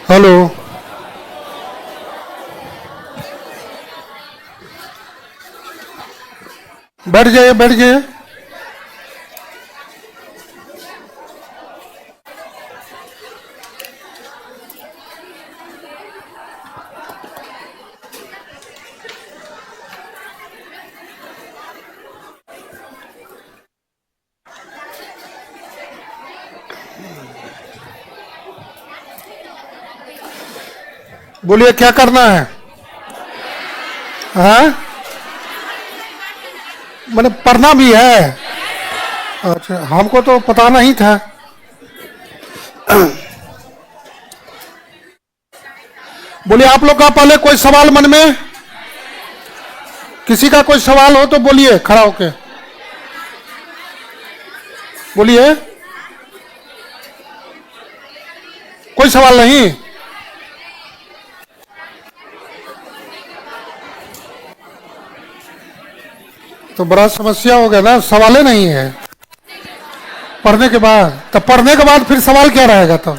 Hello. बैठ जाइए बैठ जाइए। बोलिए क्या करना है? हाँ, मैंने पढ़ना भी है। अच्छा, हमको तो पता नहीं था। बोलिए आप लोग का पहले कोई सवाल मन में, किसी का कोई सवाल हो तो बोलिए खड़ा होके बोलिए। कोई सवाल नहीं? तो बड़ा समस्या हो गया ना, सवाल नहीं है पढ़ने के बाद। तो पढ़ने के बाद फिर सवाल क्या रहेगा तो?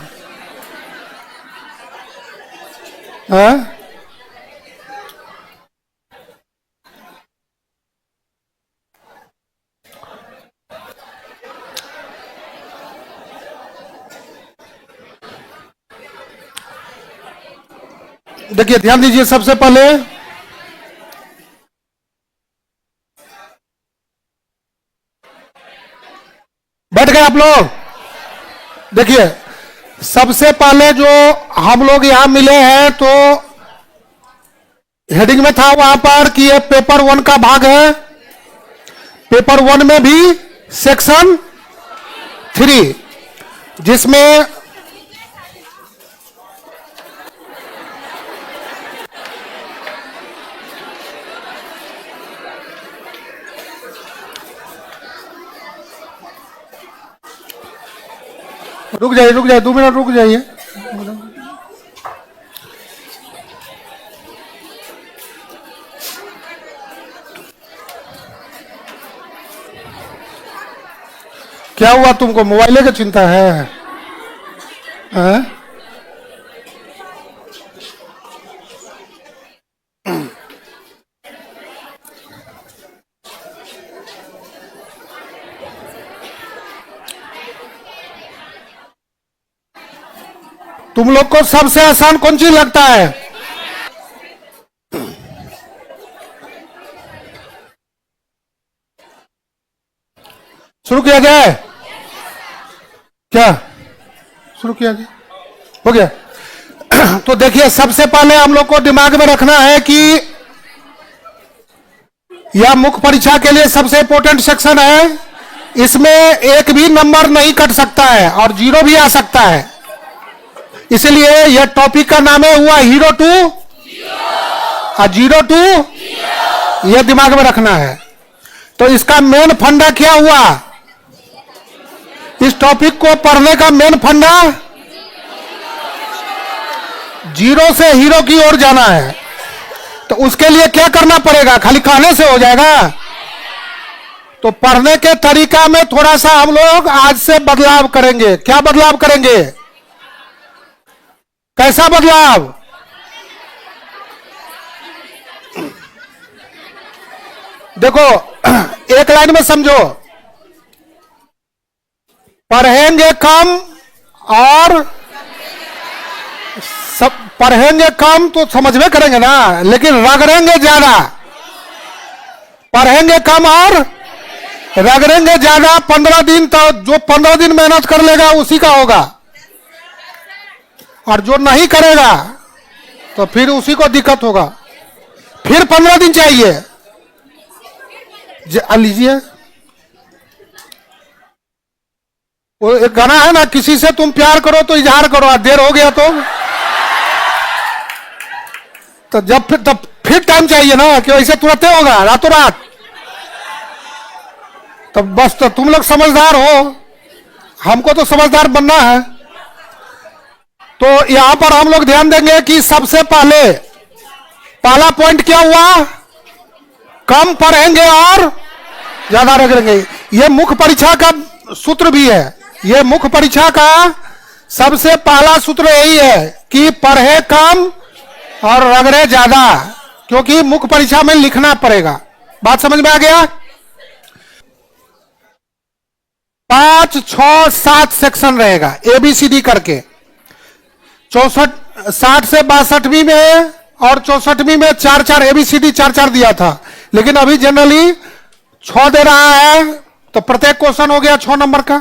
हाँ? देखिए ध्यान दीजिए, सबसे पहले बैठ गए आप लोग। देखिए सबसे पहले जो हम लोग यहां मिले हैं तो हेडिंग में था वहां पर कि ये पेपर 1 का भाग है। पेपर 1 में भी सेक्शन 3 जिसमें रुक जाइए 2 मिनट रुक जाइए। क्या हुआ तुमको, मोबाइल की चिंता है? हाँ? तुम लोग को सबसे आसान कौन चीज लगता है? शुरू किया जाए क्या? शुरू किया जाए, हो गया। तो देखिए सबसे पहले हम लोग को दिमाग में रखना है कि यह मुख्य परीक्षा के लिए सबसे इंपॉर्टेंट सेक्शन है। इसमें एक भी नंबर नहीं कट सकता है और 0 भी आ सकता है। इसलिए यह टॉपिक का नाम है हुआ हीरो टू और 0 टू, यह दिमाग में रखना है। तो इसका मेन फंडा क्या हुआ? इस टॉपिक को पढ़ने का मेन फंडा 0 से हीरो की ओर जाना है। तो उसके लिए क्या करना पड़ेगा? खाली कहने से हो जाएगा? तो पढ़ने के तरीका में थोड़ा सा हम लोग आज से बदलाव करेंगे। क्या बदलाव करेंगे? कैसा बदलाव? देखो एक लाइन में समझो, पढ़ेंगे कम और सब पढ़ेंगे कम तो समझ में करेंगे ना, लेकिन रगड़ेंगे ज्यादा। पढ़ेंगे कम और रगड़ेंगे ज्यादा। 15 दिन तो जो 15 दिन मेहनत कर लेगा उसी का होगा, और जो नहीं करेगा तो फिर उसी को दिक्कत होगा। फिर 15 दिन चाहिए। लीजिए, वो एक गाना है ना, किसी से तुम प्यार करो तो इजहार करो, देर हो गया तो जब फिर टाइम चाहिए ना, कि ऐसे तुरंत होगा रातों रात। तो बस तो तुम लोग समझदार हो, हमको तो समझदार बनना है। तो यहां पर हम लोग ध्यान देंगे कि सबसे पहला पॉइंट क्या हुआ? कम पढ़ेंगे और ज्यादा रगड़ेंगे। यह मुख्य परीक्षा का सूत्र भी है। यह मुख्य परीक्षा का सबसे पहला सूत्र यही है कि पढ़े कम और रगड़े ज्यादा, क्योंकि मुख्य परीक्षा में लिखना पड़ेगा। बात समझ में आ गया? 5, 6, 7 सेक्शन रहेगा ABCD करके। 60 से 62वीं में और 64वीं में 4-4 ABCD 4-4 दिया था, लेकिन अभी जनरली 6 दे रहा है, तो प्रत्येक क्वेश्चन हो गया 6 नंबर का।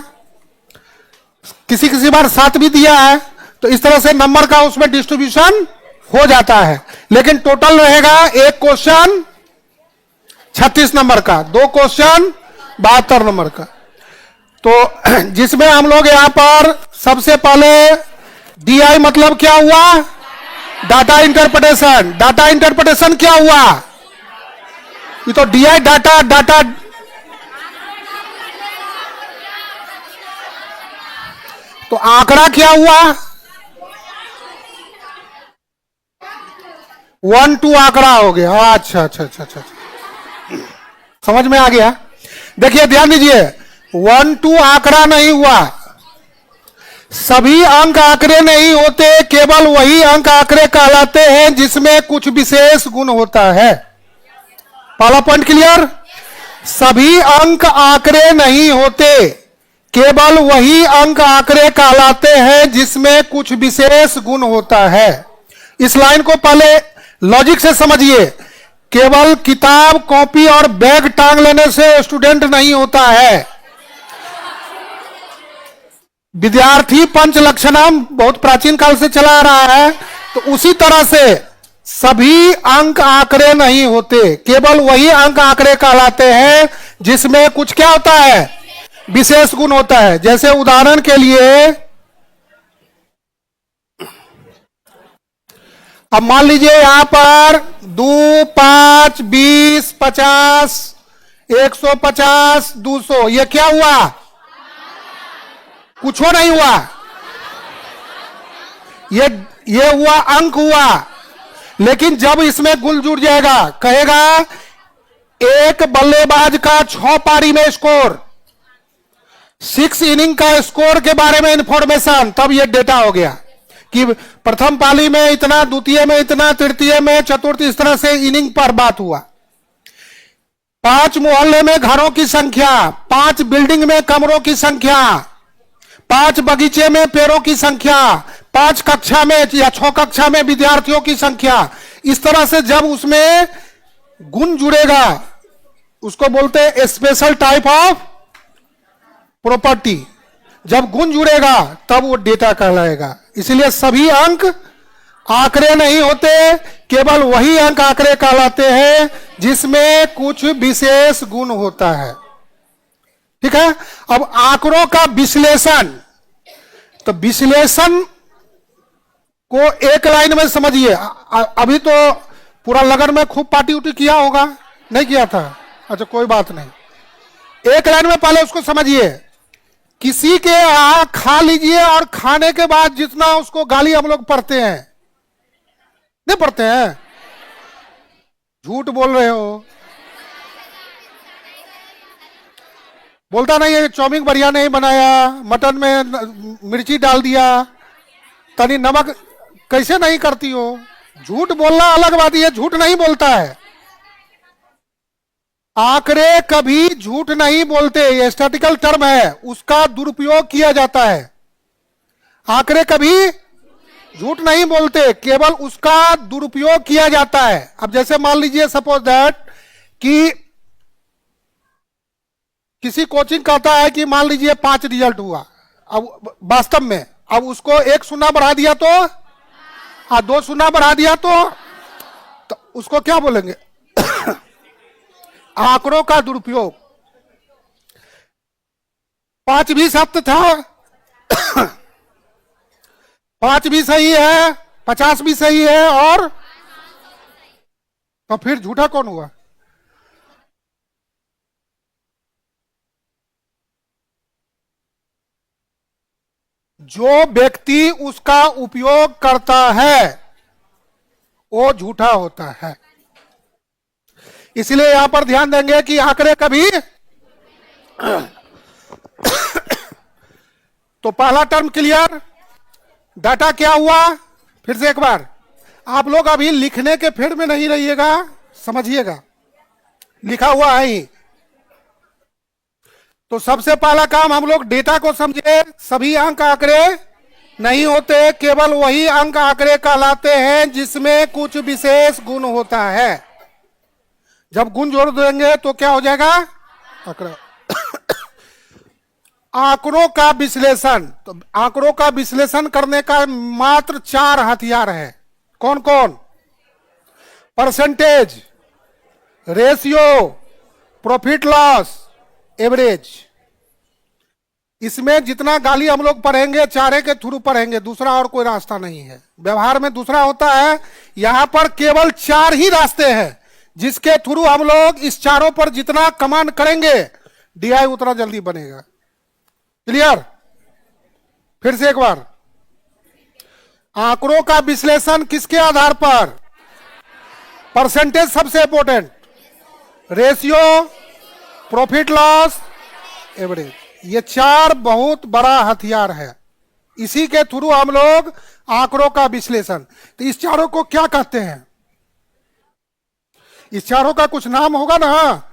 किसी किसी बार 7 भी दिया है, तो इस तरह से नंबर का उसमें डिस्ट्रीब्यूशन हो जाता है। लेकिन टोटल रहेगा एक क्वेश्चन 36 नंबर का, 2 क्वेश्चन 72 नंबर का। तो जिसमें हम लोग यहां पर सबसे पहले DI मतलब क्या हुआ? Data interpretation. डाटा इंटरप्रिटेशन क्या हुआ? ये तो DI डाटा डाटा तो आंकड़ा क्या हुआ? 1 2 आंकड़ा हो गया। अच्छा अच्छा अच्छा अच्छा, समझ में आ गया। देखिए ध्यान दीजिए, 1 2 आंकड़ा नहीं हुआ। सभी अंक आंकड़े नहीं होते, केवल वही अंक आंकड़े कहलाते हैं जिसमें कुछ विशेष गुण होता है। पहला पॉइंट क्लियर? सभी अंक आंकड़े नहीं होते, केवल वही अंक आंकड़े कहलाते हैं जिसमें कुछ विशेष गुण होता है। इस लाइन को पहले लॉजिक से समझिए। केवल किताब, कॉपी और बैग टांग लेने से स्टूडेंट नहीं होता है। विद्यार्थी पंच लक्षणम बहुत प्राचीन काल से चला आ रहा है, तो उसी तरह से सभी अंक आंकड़े नहीं होते, केवल वही अंक आंकड़े कहलाते हैं जिसमें कुछ क्या होता है? विशेष गुण होता है। जैसे उदाहरण के लिए, अब मान लीजिए यहां पर 2, 5, 20, 50, 150, 200, ये क्या हुआ? कुछ नहीं हुआ। ये हुआ अंक हुआ। लेकिन जब इसमें गुण जुड़ जाएगा, कहेगा एक बल्लेबाज का 6 पारी में स्कोर, 6 इनिंग का स्कोर के बारे में इंफॉर्मेशन, तब ये डेटा हो गया कि प्रथम पाली में इतना, द्वितीय में इतना, तृतीय में, चतुर्थ, इस तरह से इनिंग पर बात हुआ। 5 मोहल्ले में घरों की संख्या, 5 बिल्डिंग में कमरों की संख्या, 5 बगीचे में पेड़ों की संख्या, 5 कक्षा में या 6 कक्षा में विद्यार्थियों की संख्या। इस तरह से जब उसमें गुण जुड़ेगा, उसको बोलते हैं स्पेशल टाइप ऑफ प्रॉपर्टी। जब गुण जुड़ेगा तब वो डेटा कहलाएगा। इसलिए सभी अंक आंकड़े नहीं होते, केवल वही अंक आंकड़े कहलाते हैं जिसमें कुछ विशेष गुण होता है। ठीक है। अब आंकड़ों का विश्लेषण, तो विश्लेषण को एक लाइन में समझिए। अभी तो पूरा लगन में खूब पार्टी उटी किया होगा, नहीं किया था? अच्छा कोई बात नहीं, एक लाइन में पहले उसको समझिए। किसी के यहां खा लीजिए और खाने के बाद जितना उसको गाली हम लोग पढ़ते हैं, नहीं पढ़ते हैं? झूठ बोल रहे हो। बोलता नहीं है चाउमीन बढ़िया नहीं बनाया, मटन में मिर्ची डाल दिया, तनी नमक, कैसे नहीं करती हो? झूठ बोलना अलग बात है, झूठ नहीं बोलता है। आंकड़े कभी झूठ नहीं बोलते, ये स्टैटिकल टर्म है, उसका दुरुपयोग किया जाता है। आंकड़े कभी झूठ नहीं बोलते, केवल उसका दुरुपयोग किया जाता है। अब जैसे मान लीजिए सपोज दैट कि किसी कोचिंग कहता है कि मान लीजिए 5 रिजल्ट हुआ, अब वास्तव में अब उसको 1 शून्य बढ़ा दिया तो, 2 शून्य बढ़ा दिया तो उसको क्या बोलेंगे? आंकड़ों का दुरुपयोग। 5 भी सत्य था, 5 भी सही है, 50 भी सही है, और तो फिर झूठा कौन हुआ? जो व्यक्ति उसका उपयोग करता है वो झूठा होता है। इसलिए यहां पर ध्यान देंगे कि आंकड़े कभी तो पहला टर्म क्लियर, डाटा क्या हुआ, फिर से एक बार, आप लोग अभी लिखने के फेर में नहीं रहिएगा, समझिएगा, लिखा हुआ है ही। तो सबसे पहला काम हम लोग डेटा को समझे। सभी अंक आंकड़े नहीं होते, केवल वही अंक आंकड़े कहलाते हैं जिसमें कुछ विशेष गुण होता है। जब गुण जोड़ देंगे तो क्या हो जाएगा? आंकड़ा। आंकड़ों का विश्लेषण, तो आंकड़ों का विश्लेषण करने का मात्र 4 हथियार है। कौन कौन? Percentage, ratio, profit loss, average. इसमें जितना गाली हम लोग पढ़ेंगे चारे के थ्रू पढ़ेंगे, दूसरा और कोई रास्ता नहीं है। व्यवहार में दूसरा होता है, यहां पर केवल 4 ही रास्ते हैं जिसके थ्रू हम लोग इस चारों पर जितना कमांड करेंगे डीआई उतना जल्दी बनेगा। क्लियर? फिर से एक बार, आंकड़ों का विश्लेषण किसके आधार पर? परसेंटेज सबसे important, ratio, profit loss, average. ये 4 बहुत बड़ा हथियार है, इसी के थ्रू हम लोग आंकड़ों का विश्लेषण। तो इस चारों को क्या कहते हैं? इस चारों का कुछ नाम होगा ना?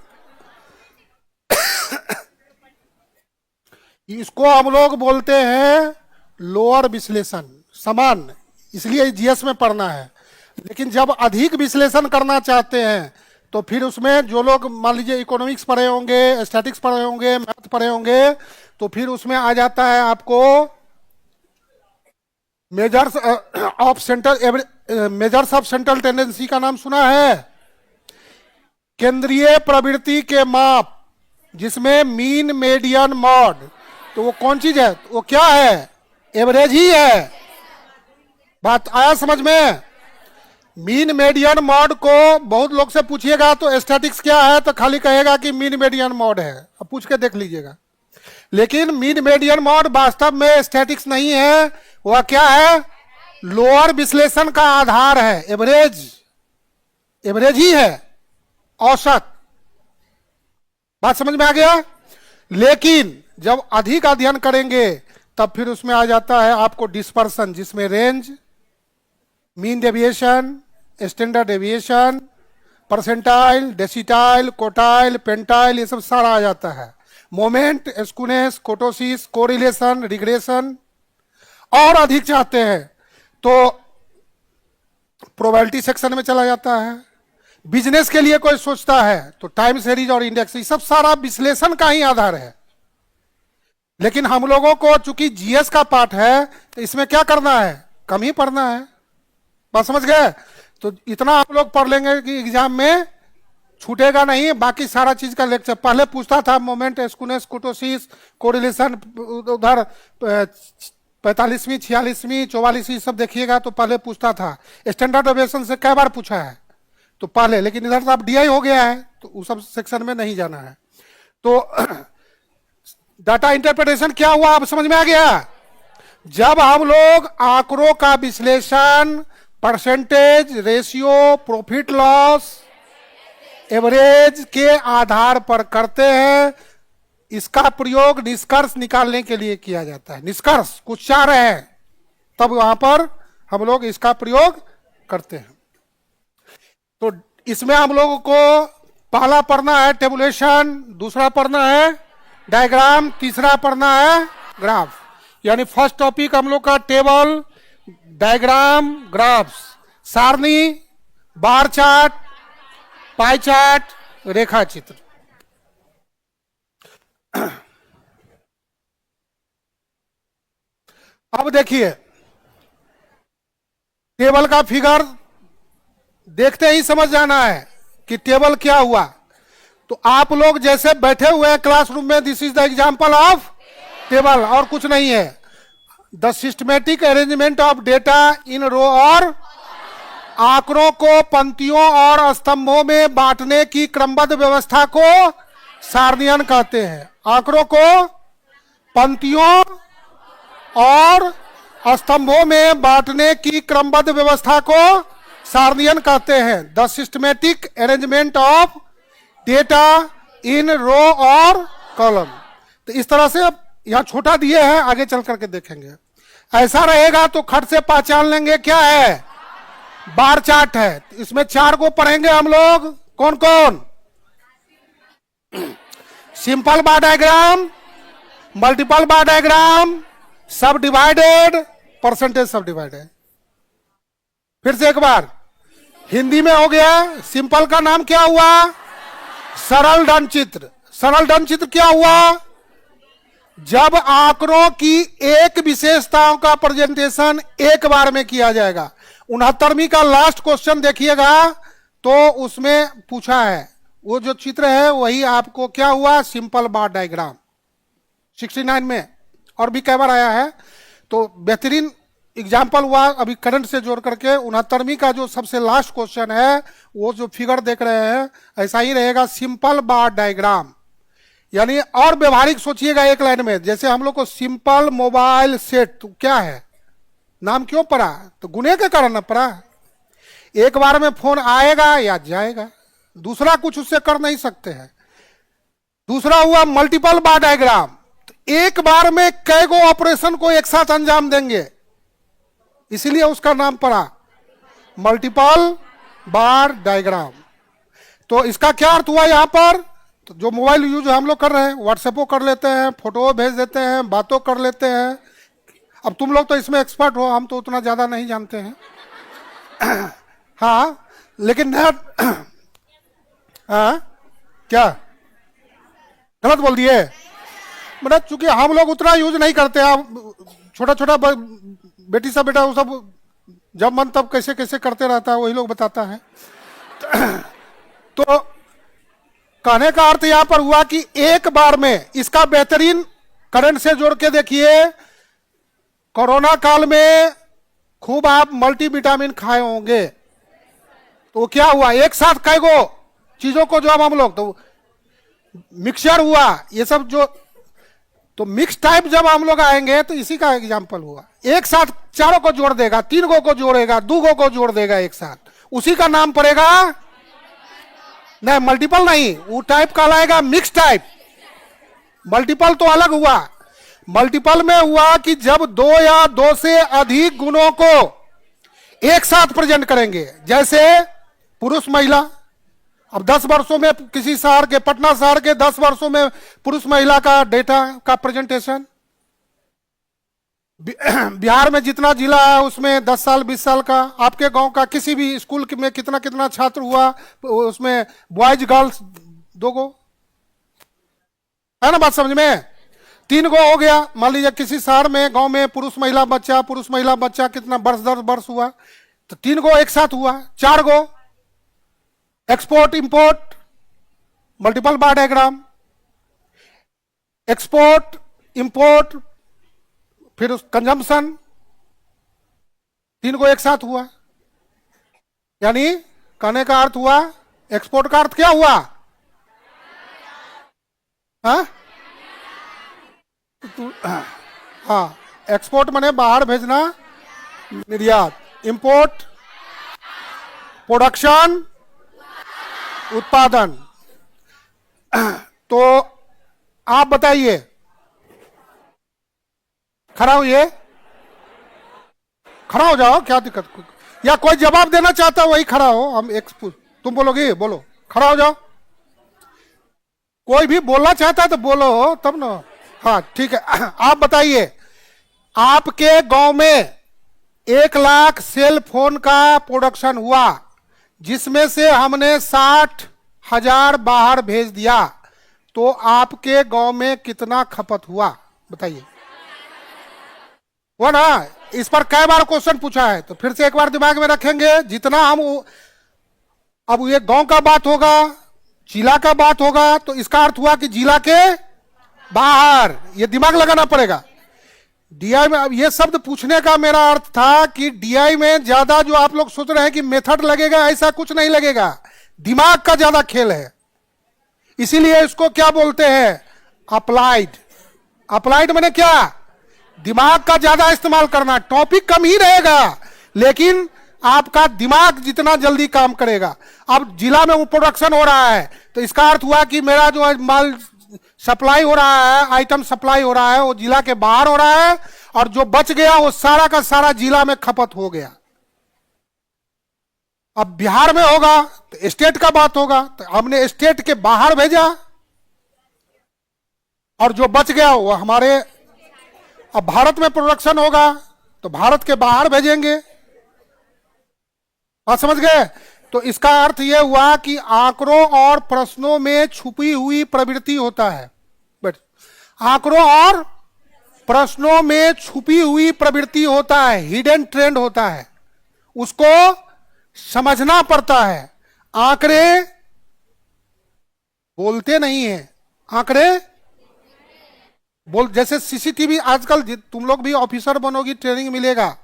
इसको हम लोग बोलते हैं लोअर विश्लेषण, सामान्य, इसलिए जीएस में पढ़ना है। लेकिन जब अधिक विश्लेषण करना चाहते हैं तो फिर उसमें जो लोग मान लीजिए इकोनॉमिक्स पढ़े होंगे, स्टैटिक्स पढ़े होंगे, मैथ पढ़े होंगे, तो फिर उसमें आ जाता है आपको मेजर्स ऑफ सेंट्रल टेंडेंसी का नाम सुना है? केंद्रीय प्रवृत्ति के माप, जिसमें मीन, मीडियन, मॉड। तो वो कौन चीज है? वो क्या है? एवरेज ही है। बात आया समझ में? मीन, मीडियन, मॉड को बहुत लोग से पूछिएगा तो स्टैटिक्स क्या है तो खाली कहेगा कि मीन, मीडियन, मॉड है। अब पूछ के देख लीजिएगा। लेकिन मीन, मीडियन, मॉड वास्तव में स्टैटिक्स नहीं है। वह क्या है? लोअर विश्लेषण का आधार है। एवरेज, एवरेज ही है, औसत। बात समझ में आ गया? लेकिन जब अधिक अध्ययन करेंगे तब फिर उसमें आ जाता है आपको डिस्पर्सन, जिसमें range, mean deviation, standard deviation, percentile, decile, quartile, pentile, ये सब सारा आ जाता है। Moment, skewness, kurtosis, correlation, regression. और अधिक चाहते हैं तो प्रोबेबिलिटी सेक्शन में चला जाता है। बिजनेस के लिए कोई सोचता है तो टाइम सीरीज और इंडेक्स, ये सब सारा विश्लेषण का ही आधार है। लेकिन हम लोगों को चूंकि जीएस का पार्ट है तो इसमें क्या करना है? कम ही पढ़ना है। बात समझ गए? तो इतना आप लोग पढ़ लेंगे कि एग्जाम में छूटेगा नहीं। बाकी सारा चीज का लेक्चर पहले पूछता था, मोमेंट, स्कूनेस, कोटोसिस, कोरिलेशन, उधर 45वीं, 46वीं, 44वीं सब देखिएगा तो पहले पूछता था। स्टैंडर्ड डेविएशन से कई बार पूछा है तो पहले, लेकिन इधर तो अब डीआई हो गया है तो उस सब सेक्शन में नहीं जाना है। तो डाटा इंटरप्रिटेशन क्या हुआ? अब समझ में आ गया? जब हम लोग आंकड़ों का विश्लेषण percentage, ratio, profit loss, average के आधार पर करते हैं, इसका प्रयोग निष्कर्ष निकालने के लिए किया जाता है। निष्कर्ष कुछ चाह रहे हैं तब वहां पर हम लोग इसका प्रयोग करते हैं। तो इसमें हम लोगों को पहला पढ़ना है टेबुलेशन, दूसरा पढ़ना है डायग्राम, तीसरा पढ़ना है ग्राफ। यानी फर्स्ट टॉपिक हम लोग का टेबल, डायग्राम, ग्राफ्स, सारणी, बार चार्ट, पाई चार्ट, रेखा चित्र। अब देखिए, टेबल का फिगर देखते ही समझ जाना है कि टेबल क्या हुआ। तो आप लोग जैसे बैठे हुए हैं क्लासरूम में, this is the example of table, और कुछ नहीं है। The systematic arrangement of data in row, और आंकड़ों को पंक्तियों और स्तंभों में बांटने की क्रमबद्ध व्यवस्था को सारणीयन कहते हैं। आंकड़ों को पंक्तियों और स्तंभों में बांटने की क्रमबद्ध व्यवस्था को सारणीयन कहते हैं। The systematic arrangement of data in row और कॉलम। तो इस तरह से अब यहां छोटा दिए हैं, आगे चल करके देखेंगे। ऐसा रहेगा तो खट से पहचान लेंगे क्या है, बार चार्ट है। इसमें 4 को पढ़ेंगे हम लोग, कौन कौन? सिंपल बार डायग्राम, मल्टीपल बार डायग्राम, सब डिवाइडेड, परसेंटेज सब डिवाइडेड। फिर से एक बार, हिंदी में हो गया। सिंपल का नाम क्या हुआ? सरल ढन चित्र। सरल ढन चित्र क्या हुआ? जब आंकड़ों की एक विशेषताओं का प्रेजेंटेशन एक बार में किया जाएगा। 69वीं का लास्ट क्वेश्चन देखिएगा तो उसमें पूछा है, वो जो चित्र है वही आपको क्या हुआ, सिंपल बार डायग्राम। 69 में और भी कई बार आया है, तो बेहतरीन एग्जाम्पल हुआ। अभी करंट से जोड़ करके 69वीं का जो सबसे लास्ट क्वेश्चन है, वो जो फिगर देख रहे हैं ऐसा ही रहेगा, सिंपल बार डायग्राम। यानी और व्यवहारिक सोचिएगा एक लाइन में, जैसे हम लोग को सिंपल मोबाइल सेट तो क्या है, नाम क्यों पड़ा? तो गुने के कारण ना पड़ा। एक बार में फोन आएगा या जाएगा, दूसरा कुछ उससे कर नहीं सकते हैं। दूसरा हुआ मल्टीपल बार डायग्राम, तो एक बार में कई गो ऑपरेशन को एक साथ अंजाम देंगे, इसीलिए उसका नाम पड़ा मल्टीपल बार डायग्राम। तो इसका क्या अर्थ हुआ यहां पर? तो जो मोबाइल यूज हम लोग कर रहे हैं, व्हाट्सएपो कर लेते हैं, फोटो भेज देते हैं, बातों कर लेते हैं। अब तुम लोग तो इसमें एक्सपर्ट हो, हम तो उतना ज्यादा नहीं जानते हैं। हाँ लेकिन हाँ क्या गलत बोल दिए? मतलब चूंकि हम लोग उतना यूज नहीं करते, छोटा छोटा बेटी सा बेटा वो सब जब मन तब कैसे कैसे करते रहता है, वही लोग बताता है। तो कहने का अर्थ यहां पर हुआ कि एक बार में इसका बेहतरीन करंट से जोड़ के देखिए। कोरोना काल में खूब आप मल्टीविटामिन खाए होंगे, तो क्या हुआ, एक साथ कई गो चीजों को जो हम लोग, तो मिक्सचर हुआ ये सब जो, तो मिक्स टाइप जब हम लोग आएंगे तो इसी का एग्जांपल हुआ। एक साथ चारों को जोड़ देगा, 3 गो को जोड़ेगा, 2 गो को जोड़ देगा एक साथ, उसी का नाम पड़ेगा नहीं मल्टीपल नहीं, वो टाइप कहलाएगा मिक्स टाइप। मल्टीपल तो अलग हुआ। मल्टीपल में हुआ कि जब 2 या 2 से अधिक गुणों को एक साथ प्रेजेंट करेंगे, जैसे पुरुष महिला। अब 10 वर्षों में किसी शहर के, पटना शहर के 10 वर्षों में पुरुष महिला का डेटा का प्रेजेंटेशन। बिहार में जितना जिला है उसमें 10 साल 20 साल का, आपके गांव का किसी भी स्कूल में कितना कितना छात्र हुआ, उसमें बॉयज गर्ल्स 2 गो है ना, बात समझ में? 3 गो हो गया। मान लीजिए किसी शहर में गांव में पुरुष महिला बच्चा कितना वर्ष 10 वर्ष हुआ, तो 3 गो एक साथ हुआ। 4 गो एक्सपोर्ट इंपोर्ट, मल्टीपल बार डायग्राम, एक्सपोर्ट इंपोर्ट, फिर कंजम्पशन, 3 को एक साथ हुआ। यानी कहने का अर्थ हुआ, एक्सपोर्ट का अर्थ क्या हुआ? हाँ एक्सपोर्ट माने बाहर भेजना, निर्यात। इंपोर्ट प्रोडक्शन, उत्पादन। तो आप बताइए, खड़ा होइए, खड़ा हो जाओ, क्या दिक्कत? या कोई जवाब देना चाहता है वही खड़ा हो, हम एक तुम बोलोगे, बोलो, खड़ा हो जाओ। कोई भी बोलना चाहता है तो बोलो तब ना। हाँ ठीक है, आप बताइए, आपके गांव में 1 लाख सेल फोन का प्रोडक्शन हुआ, जिसमें से हमने 60,000 बाहर भेज दिया, तो आपके गांव में कितना खपत हुआ बताइए? वो ना, इस पर कई बार क्वेश्चन पूछा है, तो फिर से एक बार दिमाग में रखेंगे। जितना हम, अब ये गांव का बात होगा, जिला का बात होगा, तो इसका अर्थ हुआ कि जिला के बाहर, ये दिमाग लगाना पड़ेगा। डीआई में, अब ये शब्द पूछने का मेरा अर्थ था कि डीआई में ज्यादा जो आप लोग सोच रहे हैं कि मेथड लगेगा, ऐसा कुछ नहीं लगेगा, दिमाग का ज्यादा खेल है। इसीलिए इसको क्या बोलते हैं, अप्लाइड। अप्लाइड माने क्या? दिमाग का ज्यादा इस्तेमाल करना। टॉपिक कम ही रहेगा लेकिन आपका दिमाग जितना जल्दी काम करेगा। अब जिला में वो प्रोडक्शन हो रहा है, तो इसका अर्थ हुआ कि मेरा जो माल सप्लाई हो रहा है, आइटम सप्लाई हो रहा है, वो जिला के बाहर हो रहा है, और जो बच गया वो सारा का सारा जिला में खपत हो गया। अब बिहार में होगा तो स्टेट का बात होगा, तो हमने स्टेट के बाहर भेजा, और जो बच गया वो हमारे, अब भारत में प्रोडक्शन होगा तो भारत के बाहर भेजेंगे। बात समझ गए? तो इसका अर्थ यह हुआ कि आंकड़ों और प्रश्नों में छुपी हुई प्रवृत्ति होता है। बट आंकड़ों और प्रश्नों में छुपी हुई प्रवृत्ति होता है, हिडन ट्रेंड होता है, उसको समझना पड़ता है। आंकड़े बोलते नहीं है, आंकड़े बोल, जैसे सीसीटीवी आजकल तुम लोग भी ऑफिसर बनोगी, ट्रेनिंग मिलेगा।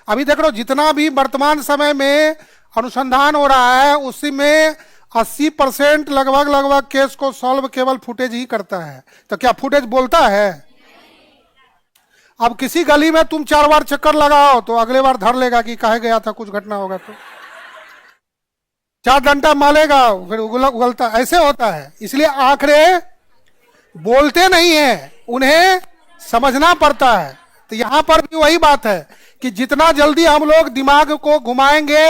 अभी देख लो जितना भी वर्तमान समय में अनुसंधान हो रहा है उसी में 80% लगभग केस को सॉल्व केवल फुटेज ही करता है। तो क्या फुटेज बोलता है? अब किसी गली में तुम 4 बार चक्कर लगाओ तो अगले बार धर लेगा कि कहे गया था, कुछ घटना होगा तो 4 घंटा मालेगा, फिर उगलता, ऐसे होता है। इसलिए आंकड़े बोलते नहीं है, उन्हें समझना पड़ता है। तो यहां पर भी वही बात है कि जितना जल्दी हम लोग दिमाग को घुमाएंगे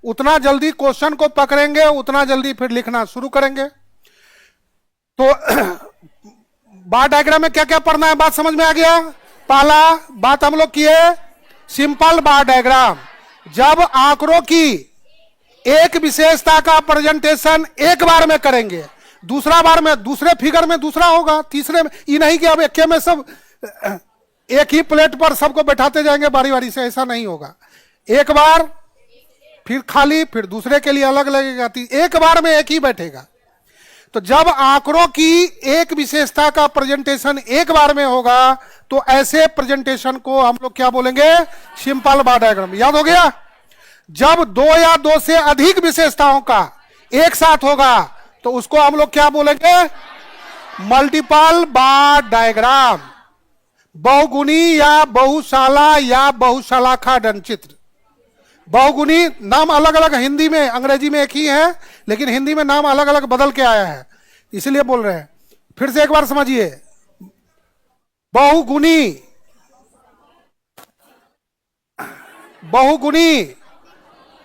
उतना जल्दी क्वेश्चन को पकड़ेंगे, उतना जल्दी फिर लिखना शुरू करेंगे। तो बार डायग्राम में क्या क्या पढ़ना है, बात समझ में आ गया? पहला बात हम लोग किए सिंपल बार डायग्राम। जब आंकड़ों की एक विशेषता का प्रेजेंटेशन एक बार में करेंगे, दूसरा बार में दूसरे फिगर में दूसरा होगा, तीसरे में, ये नहीं कि अब एक में सब एक ही प्लेट पर सबको बैठाते जाएंगे बारी बारी से, ऐसा नहीं होगा। एक बार फिर खाली, फिर दूसरे के लिए अलग लगेगा, एक बार में एक ही बैठेगा। तो जब आंकड़ों की एक विशेषता का प्रेजेंटेशन एक बार में होगा तो ऐसे प्रेजेंटेशन को हम लोग क्या बोलेंगे? सिंपल बार डायग्राम। याद हो गया? जब 2 या 2 से अधिक विशेषताओं का एक साथ होगा तो उसको हम लोग क्या बोलेंगे? मल्टीपल बार डायग्राम। बहुगुणी या बहुशाला या बहुशालाखा चित्र। बहुगुणी नाम अलग अलग, हिंदी में अंग्रेजी में एक ही है, लेकिन हिंदी में नाम अलग अलग बदल के आया है, इसलिए बोल रहे हैं। फिर से एक बार समझिए, बहुगुणी, बहुगुणी,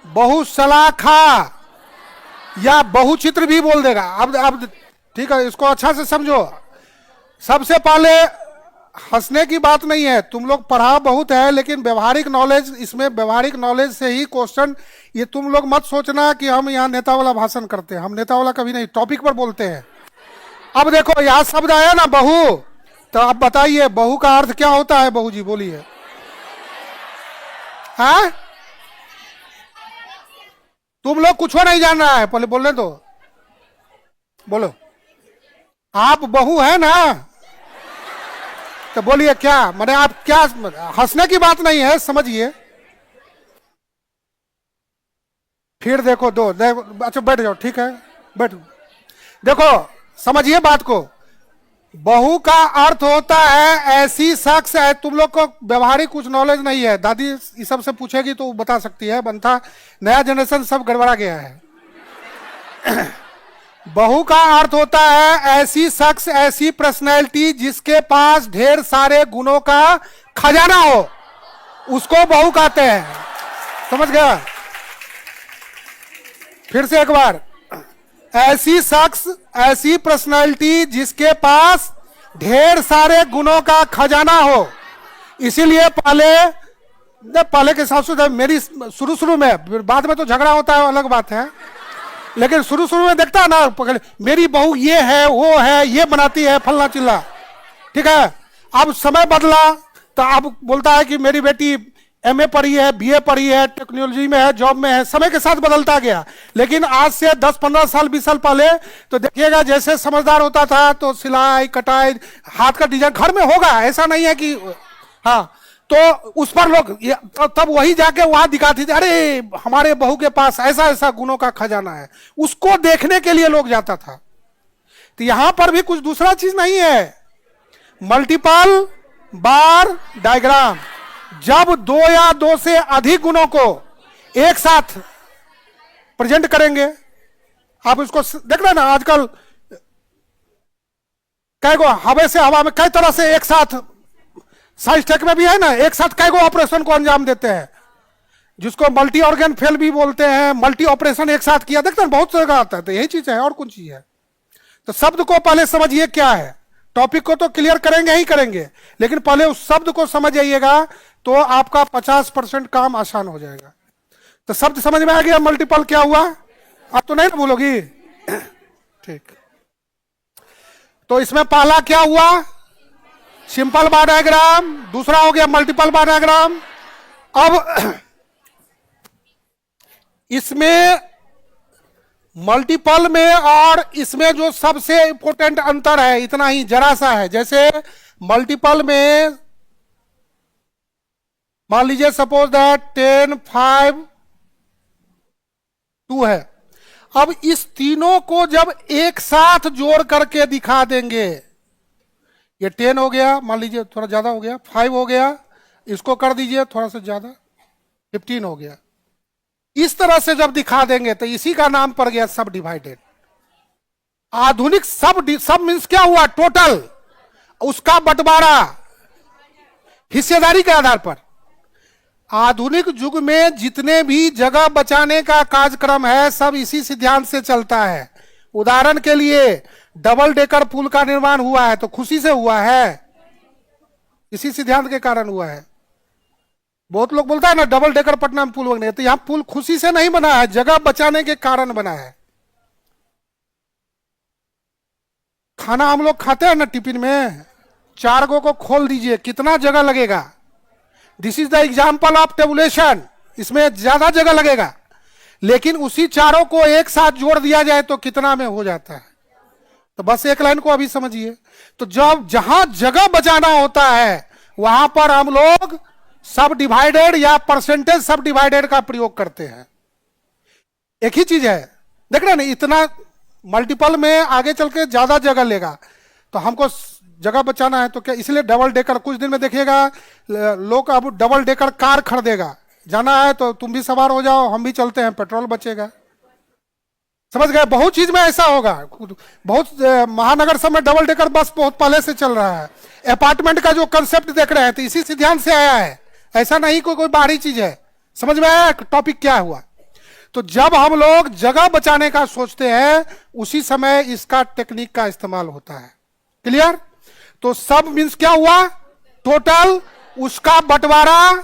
बहुशलाखा या बहुचित्र भी बोल देगा। अब ठीक है, इसको अच्छा से समझो। सबसे पहले हंसने की बात नहीं है, तुम लोग पढ़ा बहुत है, लेकिन व्यवहारिक नॉलेज, इसमें व्यवहारिक नॉलेज से ही क्वेश्चन। ये तुम लोग मत सोचना कि हम यहाँ नेता वाला भाषण करते हैं, हम नेता वाला कभी नहीं, टॉपिक पर बोलते हैं। अब देखो यहाँ शब्द आया ना बहु, तो अब बताइए बहु का अर्थ क्या होता है? बहू जी बोलिए। हाँ, तुम लोग कुछ नहीं जान रहा है, पहले बोलने दो, बोलो। आप बहू है ना, तो बोलिए क्या माने? आप क्या, हंसने की बात नहीं है, समझिए। फिर देखो अच्छा बैठ जाओ, ठीक है, बैठो। देखो समझिए बात को। बहू का अर्थ होता है ऐसी शख्स है, तुम लोग को व्यवहारिक कुछ नॉलेज नहीं है, दादी इस सब से पूछेगी तो बता सकती है, बनता नया जनरेशन सब गड़बड़ा गया है। बहू का अर्थ होता है ऐसी शख्स, ऐसी पर्सनैलिटी जिसके पास ढेर सारे गुणों का खजाना हो, उसको बहू कहते हैं। समझ गया? फिर से एक बार, ऐसी शख्स, ऐसी पर्सनैलिटी जिसके पास ढेर सारे गुणों का खजाना हो। इसीलिए पहले के हिसाब से मेरी शुरू में, बाद में तो झगड़ा होता है अलग बात है, लेकिन शुरू में देखता है ना, मेरी बहू ये है, वो है, ये बनाती है, फलना चिल्ला, ठीक है। अब समय बदला तो अब बोलता है कि मेरी बेटी एमए पढ़ी है, बीए पढ़ी है, टेक्नोलॉजी में है, जॉब में है। समय के साथ बदलता गया, लेकिन आज से 10-15 साल 20 साल पहले तो देखिएगा, जैसे समझदार होता था तो सिलाई कटाई, हाथ का डिजाइन घर में होगा, ऐसा नहीं है कि हाँ, तो उस पर लोग तब वही जाके वहां दिखाती थी, अरे हमारे बहू के पास ऐसा ऐसा गुणों का खजाना है, उसको देखने के लिए लोग जाता था। तो यहां पर भी कुछ दूसरा चीज नहीं है, मल्टीपल बार डायग्राम। जब 2 या 2 से अधिक गुणों को एक साथ प्रेजेंट करेंगे, आप इसको देख रहे हैं ना, आजकल कई गो हवा से हवा में कई तरह से एक साथ, साइंस टेक में भी है ना, एक साथ कई गो ऑपरेशन को अंजाम देते हैं, जिसको मल्टी ऑर्गन फेल भी बोलते हैं, मल्टी ऑपरेशन एक साथ किया, देखते हैं बहुत जगह आता है। तो यही चीज है और कौन चीज है। तो शब्द को पहले समझिए क्या है, टॉपिक को तो क्लियर करेंगे ही करेंगे, लेकिन पहले उस शब्द को समझ जाइएगा तो आपका 50% काम आसान हो जाएगा। तो शब्द समझ में आ गया, मल्टीपल क्या हुआ, अब तो नहीं ना बोलोगी ठीक। तो इसमें पहला क्या हुआ, सिंपल बार डायग्राम, दूसरा हो गया मल्टीपल बार डायग्राम। अब इसमें मल्टीपल में और इसमें जो सबसे इंपॉर्टेंट अंतर है इतना ही जरा सा है। जैसे मल्टीपल में मान लीजिए सपोज दैट 10, 5, 2 है। अब इस तीनों को जब एक साथ जोड़ करके दिखा देंगे, ये 10 हो गया, मान लीजिए थोड़ा ज्यादा हो गया, 5 हो गया, इसको कर दीजिए थोड़ा सा ज्यादा, 15 हो गया। इस तरह से जब दिखा देंगे तो इसी का नाम पड़ गया सब डिवाइडेड। आधुनिक सब मीन्स क्या हुआ, टोटल, उसका बंटवारा हिस्सेदारी के आधार पर। आधुनिक युग में जितने भी जगह बचाने का कार्यक्रम है सब इसी सिद्धांत से चलता है। उदाहरण के लिए डबल डेकर पुल का निर्माण हुआ है तो खुशी से हुआ है, इसी सिद्धांत के कारण हुआ है। बहुत लोग बोलता है ना डबल डेकर पटना में पुल बने, तो यहां पुल खुशी से नहीं बना है, जगह बचाने के कारण बना है। खाना हम लोग खाते हैं ना टिफिन में, 4 गो को खोल दीजिए कितना जगह लगेगा। This is the example of tabulation, इसमें ज्यादा जगह लगेगा, लेकिन उसी चारों को एक साथ जोड़ दिया जाए तो कितना में हो जाता है। तो बस एक लाइन को अभी समझिए। तो जब जहां जगह बचाना होता है वहां पर हम लोग सब डिवाइडेड या परसेंटेज सब डिवाइडेड का प्रयोग करते हैं। एक ही चीज है, देख रहे हैं ना, इतना मल्टीपल में आगे चल के ज्यादा जगह लेगा, तो हमको जगह बचाना है तो क्या, इसलिए डबल डेकर, कुछ दिन में देखिएगा लोग अब डबल डेकर कार खरीदेगा, जाना है तो तुम भी सवार हो जाओ हम भी चलते हैं, पेट्रोल बचेगा। समझ गए, बहुत चीज में ऐसा होगा। बहुत महानगर सब में डबल डेकर बस बहुत पहले से चल रहा है। अपार्टमेंट का जो कंसेप्ट देख रहे हैं तो इसी सिद्धांत से आया है, ऐसा नहीं कोई बाहरी चीज है। समझ में आया टॉपिक क्या हुआ। तो जब हम लोग जगह बचाने का सोचते हैं उसी समय इसका टेक्निक का इस्तेमाल होता है। क्लियर। तो सब मीन्स क्या हुआ, टोटल, उसका बंटवारा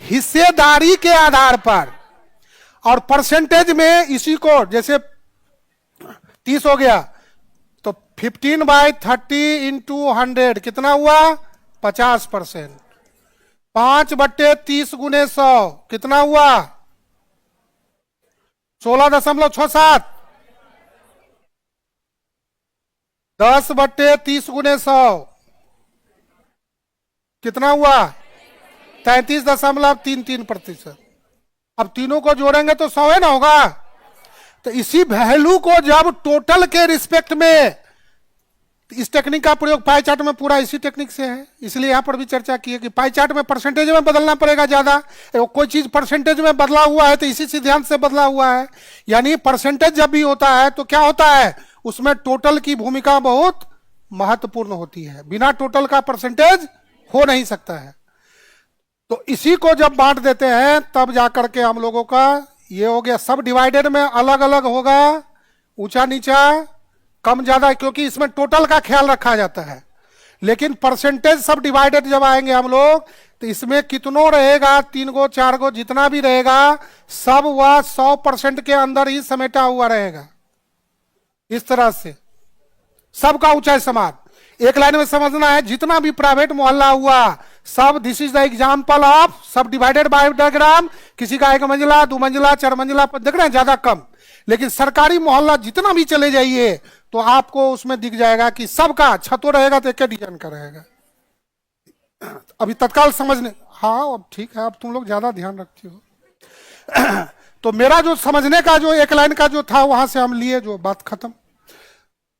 हिस्सेदारी के आधार पर, और परसेंटेज में इसी को, जैसे 30 हो गया तो 15/30 इंटू 100 कितना हुआ, 50%। 5/30 गुने 100 कितना हुआ, 16.67। 10/30 गुने 100 कितना हुआ, 33.33%। अब तीनों को जोड़ेंगे तो 100 है ना होगा। तो इसी वैल्यू को जब टोटल के रिस्पेक्ट में, इस टेक्निक का प्रयोग पाई चार्ट में पूरा इसी टेक्निक से है, इसलिए यहां पर भी चर्चा की है कि पाई चार्ट में परसेंटेज में बदलना पड़ेगा ज्यादा। कोई चीज परसेंटेज में बदला हुआ है तो इसी सिद्धांत से बदला हुआ है। यानी परसेंटेज जब भी होता है तो क्या होता है, उसमें टोटल की भूमिका बहुत महत्वपूर्ण होती है, बिना टोटल का परसेंटेज हो नहीं सकता है। तो इसी को जब बांट देते हैं तब जाकर के हम लोगों का ये हो गया। सब डिवाइडेड में अलग अलग होगा, ऊंचा नीचा कम ज्यादा, क्योंकि इसमें टोटल का ख्याल रखा जाता है। लेकिन परसेंटेज सब डिवाइडेड जब आएंगे हम लोग तो इसमें कितनों रहेगा, 3 गो 4 गो जितना भी रहेगा सब वह 100% के अंदर ही समेटा हुआ रहेगा। इस तरह से सबका ऊंचाई समान, एक लाइन में समझना है। जितना भी प्राइवेट मोहल्ला हुआ सब, this is the example of सब डिवाइडेड बाय डायग्राम। किसी का 1 मंजिला 2 मंजिला 4 मंजिला पर देख रहे हैं ज्यादा कम, लेकिन सरकारी मोहल्ला जितना भी चले जाइए तो आपको उसमें दिख जाएगा कि सबका छतों रहेगा तो एक डिजाइन का रहेगा। अभी तत्काल समझने, हाँ अब ठीक है, अब तुम लोग ज्यादा ध्यान रखते हो। तो मेरा जो समझने का जो एक लाइन का जो था वहां से हम लिए, जो बात खत्म।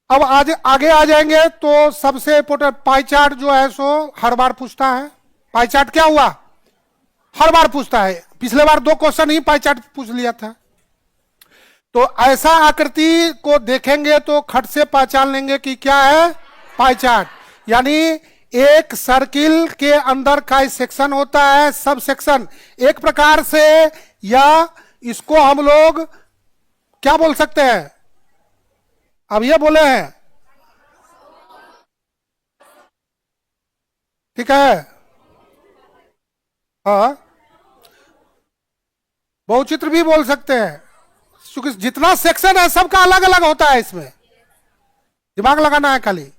अब आज आगे आ जाएंगे तो सबसे इंपोर्टेंट पाई चार्ट जो है सो हर बार पूछता है। पाई चार्ट क्या हुआ, हर बार पूछता है। पिछले बार 2 क्वेश्चन ही पाई चार्ट पूछ लिया था। तो ऐसा आकृति को देखेंगे तो खट से पहचान लेंगे कि क्या है, पाई चार्ट, यानी एक सर्किल के अंदर का सेक्शन होता है, सब सेक्शन एक प्रकार से, या इसको हम लोग क्या बोल सकते हैं, अब ये बोले हैं, ठीक है, हाँ, बहुचित्र भी बोल सकते हैं, क्योंकि जितना सेक्शन है सबका अलग अलग होता है, इसमें दिमाग लगाना है खाली।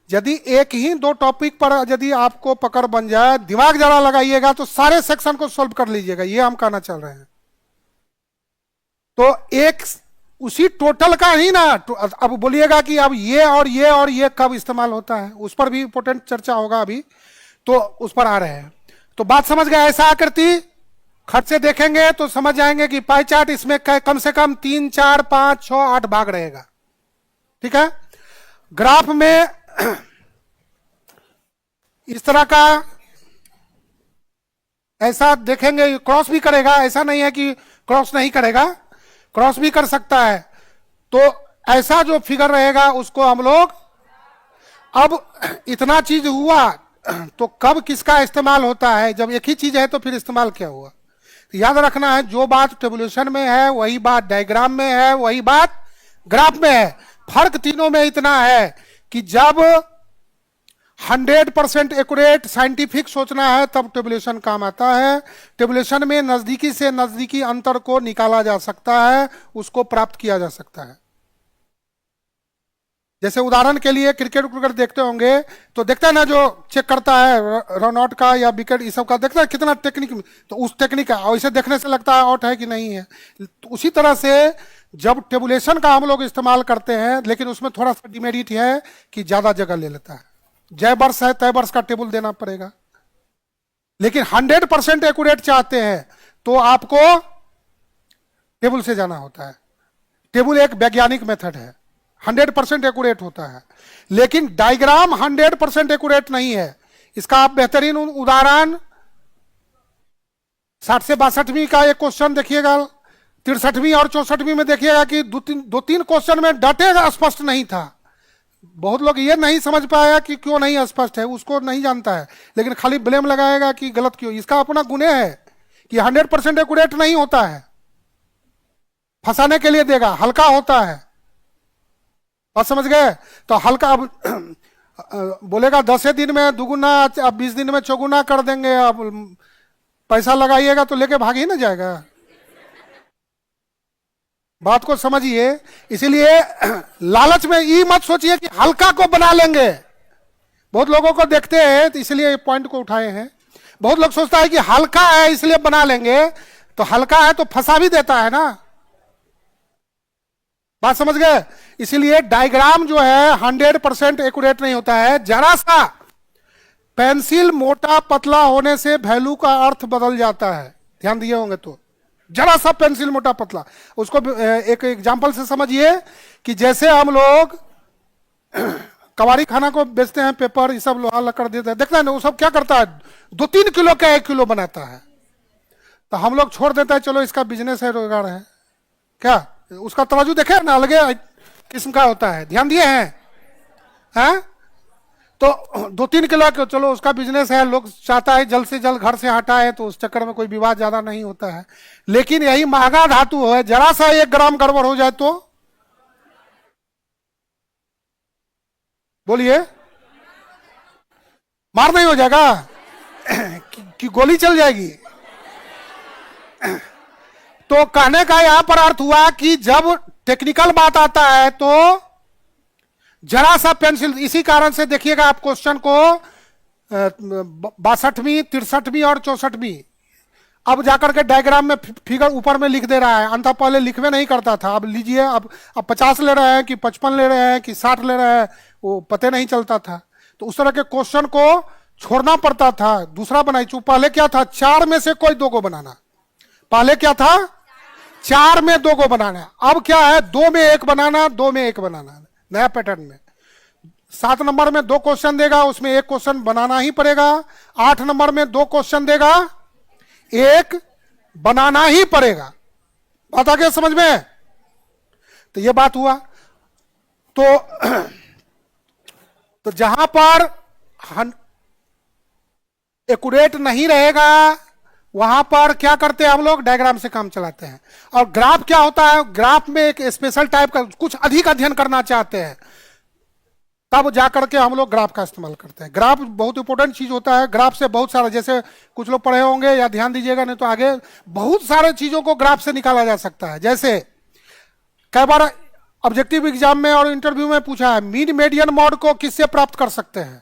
यदि एक ही दो टॉपिक पर यदि आपको पकड़ बन जाए, दिमाग जरा लगाइएगा तो सारे सेक्शन को सोल्व कर लीजिएगा, ये हम कहना चल रहे हैं। तो एक उसी टोटल का ही ना, अब बोलिएगा कि अब ये और ये और ये कब इस्तेमाल होता है, उस पर भी इंपोर्टेंट चर्चा होगा अभी, तो उस पर आ रहे हैं। तो बात समझ गए, ऐसा आकृति खट से देखेंगे तो समझ जाएंगे कि पाई चार्ट इसमें कम से कम 3, 4, 5, 6, 8 भाग रहेगा, ठीक है। ग्राफ में इस तरह का ऐसा देखेंगे, क्रॉस भी करेगा, ऐसा नहीं है कि क्रॉस नहीं करेगा, क्रॉस भी कर सकता है। तो ऐसा जो फिगर रहेगा उसको हम लोग, अब इतना चीज हुआ तो कब किसका इस्तेमाल होता है, जब एक ही चीज है तो फिर इस्तेमाल क्या हुआ। तो याद रखना है, जो बात टेबुलेशन में है वही बात डायग्राम में है, वही बात ग्राफ में है। फर्क तीनों में इतना है कि जब 100% एक्यूरेट साइंटिफिक सोचना है तब टेबुलेशन काम आता है। टेबुलेशन में नजदीकी से नजदीकी अंतर को निकाला जा सकता है, उसको प्राप्त किया जा सकता है। जैसे उदाहरण के लिए क्रिकेट देखते होंगे तो देखते हैं ना, जो चेक करता है रन आउट का या विकेट इस सब का, देखता है कितना टेक्निक, तो उस टेक्निक का वैसे देखने से लगता है आउट है कि नहीं है। तो उसी तरह से जब टेबुलेशन का हम लोग इस्तेमाल करते हैं, लेकिन उसमें थोड़ा सा डिमेरिट है कि ज्यादा जगह ले लेता है। जय वर्ष है तय वर्ष का टेबल देना पड़ेगा, लेकिन 100% एक्यूरेट चाहते हैं तो आपको टेबल से जाना होता है। टेबल एक वैज्ञानिक मेथड है, 100% एक्यूरेट होता है, लेकिन डायग्राम 100% एक्यूरेट नहीं है। इसका आप बेहतरीन उदाहरण 60 से 62वीं का एक क्वेश्चन देखिएगा, 63वीं और 64वीं में देखिएगा कि दो तीन क्वेश्चन में डाटे स्पष्ट नहीं था। बहुत लोग ये नहीं समझ पाया कि क्यों नहीं स्पष्ट है, उसको नहीं जानता है, लेकिन खाली ब्लेम लगाएगा कि गलत क्यों। इसका अपना गुने है कि 100% एक्यूरेट नहीं होता है, फंसाने के लिए देगा, हल्का होता है। बात समझ गए। तो हल्का अब बोलेगा 10 दिन में दुगुना, अब 20 दिन में चौगुना कर देंगे, अब पैसा लगाइएगा तो लेके भाग ही ना जाएगा। बात को समझिए। इसीलिए लालच में ये मत सोचिए कि हल्का को बना लेंगे। बहुत लोगों को देखते हैं, तो इसलिए पॉइंट को उठाए हैं। बहुत लोग सोचता है कि हल्का है इसलिए बना लेंगे, तो हल्का है तो फंसा भी देता है ना। बात समझ गए। इसीलिए डायग्राम जो है 100% एक्यूरेट नहीं होता है। जरा सा पेंसिल मोटा पतला होने से वैल्यू का अर्थ बदल जाता है, ध्यान दिए होंगे तो। जरा सा पेंसिल मोटा पतला, उसको एक एग्जांपल से समझिए कि जैसे हम लोग कबाड़ी खाना को बेचते हैं, पेपर ये सब लोहा लकड़ देते हैं, देखते हैं ना, वो सब क्या करता है 2-3 किलो का 1 किलो बनाता है। तो हम लोग छोड़ देते हैं, चलो इसका बिजनेस है, रोजगार है, क्या उसका तराजू देखे ना, अलग किस्म का होता है, ध्यान दिए हैं। तो 2-3 किलो के चलो उसका बिजनेस है, लोग चाहता है जल्द से जल्द घर से हटाए, तो उस चक्कर में कोई विवाद ज्यादा नहीं होता है। लेकिन यही महंगा धातु है, जरा सा 1 ग्राम गड़बड़ हो जाए तो बोलिए मार नहीं हो जाएगा कि गोली चल जाएगी। तो कहने का यहां पर अर्थ हुआ कि जब टेक्निकल बात आता है तो जरा सा पेंसिल, इसी कारण से देखिएगा आप क्वेश्चन को 62वीं, 63वीं और 64वीं अब जाकर के डायग्राम में फिगर ऊपर में लिख दे रहा है। अंत पहले लिखवे नहीं करता था, अब लीजिए, अब 50 ले रहे हैं कि 55 ले रहे हैं कि 60 ले रहे हैं, वो पते नहीं चलता था। तो उस तरह के क्वेश्चन को छोड़ना पड़ता था, दूसरा बनाई। पहले क्या था, 4 में से कोई 2 को बनाना। पहले क्या था, 4 में 2 को बनाना। अब क्या है, 2 में 1 बनाना, 2 में 1 बनाना, नया पैटर्न में। 7 नंबर में 2 क्वेश्चन देगा, उसमें 1 क्वेश्चन बनाना ही पड़ेगा। 8 नंबर में 2 क्वेश्चन देगा, 1 बनाना ही पड़ेगा। बात आ गया समझ में। तो ये बात हुआ। तो तो जहां पर एक्यूरेट नहीं रहेगा वहां पर क्या करते हैं हम लोग, डायग्राम से काम चलाते हैं। और ग्राफ क्या होता है, ग्राफ में एक स्पेशल टाइप का कुछ अधिक अध्ययन करना चाहते हैं तब जाकर के हम लोग ग्राफ का इस्तेमाल करते हैं। ग्राफ बहुत इंपॉर्टेंट चीज होता है। ग्राफ से बहुत सारा, जैसे कुछ लोग पढ़े होंगे या ध्यान दीजिएगा नहीं तो आगे बहुत सारे चीजों को ग्राफ से निकाला जा सकता है। जैसे कई बार ऑब्जेक्टिव एग्जाम में और इंटरव्यू में पूछा है, मीन मीडियन मॉड को किससे प्राप्त कर सकते हैं?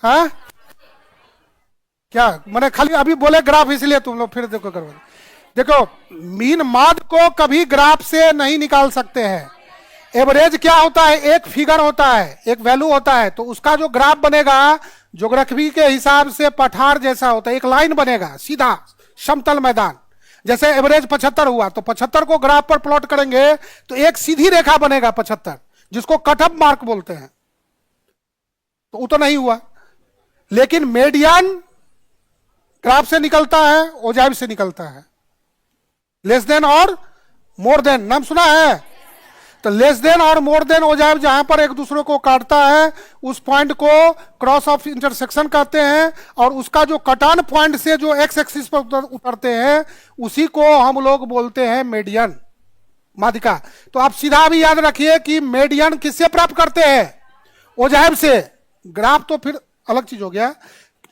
हाँ क्या मैंने खाली अभी बोले ग्राफ इसलिए तुम लोग फिर देखो करवा। देखो मीन मॉड को कभी ग्राफ से नहीं निकाल सकते हैं। एवरेज क्या होता है, एक फिगर होता है, एक वैल्यू होता है, तो उसका जो ग्राफ बनेगा ज्योग्राफी के हिसाब से पठार जैसा होता है, एक लाइन बनेगा सीधा समतल मैदान। जैसे एवरेज 75 हुआ तो 75 को ग्राफ पर प्लॉट करेंगे तो एक सीधी रेखा बनेगा 75, जिसको कट ऑफ मार्क बोलते हैं। तो वो तो नहीं हुआ। लेकिन मीडियन ग्राफ से निकलता है, ओजाइव से निकलता है। लेस देन और मोर देन नाम सुना है? तो लेस देन और मोर देन ओजाइव जहां पर एक दूसरे को काटता है उस पॉइंट को क्रॉस ऑफ इंटरसेक्शन कहते हैं। और उसका जो कटान पॉइंट से जो एक्स एक्सिस पर उतरते हैं उसी को हम लोग बोलते हैं मीडियन, माध्यिका। तो आप सीधा भी याद रखिए कि मीडियन किससे प्राप्त करते हैं? ओजाइव से। ग्राफ तो फिर अलग चीज हो गया।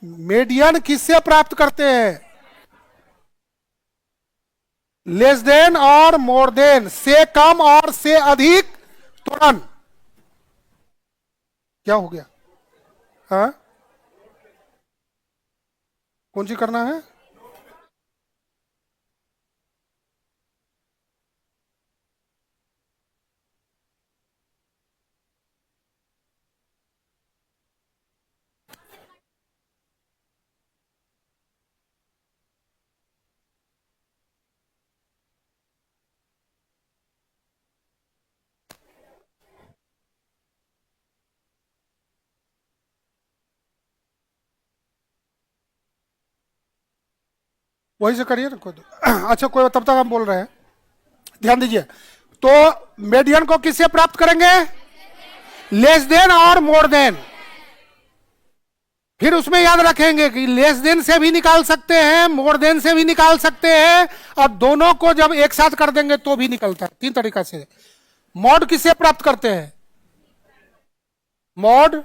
मीडियन किससे प्राप्त करते हैं? लेस देन और मोर देन, से कम और से अधिक तुरंत। क्या हो गया? हाँ कौन सी करना है? वही से करिए ना कोई अच्छा कोई, तब तक हम बोल रहे हैं, ध्यान दीजिए। तो मीडियन को किससे प्राप्त करेंगे? लेस देन और मोर देन। फिर उसमें याद रखेंगे कि लेस देन से भी निकाल सकते हैं, मोर देन से भी निकाल सकते हैं, और दोनों को जब एक साथ कर देंगे तो भी निकलता है। 3 तरीका से। मॉड किससे प्राप्त करते हैं? मॉड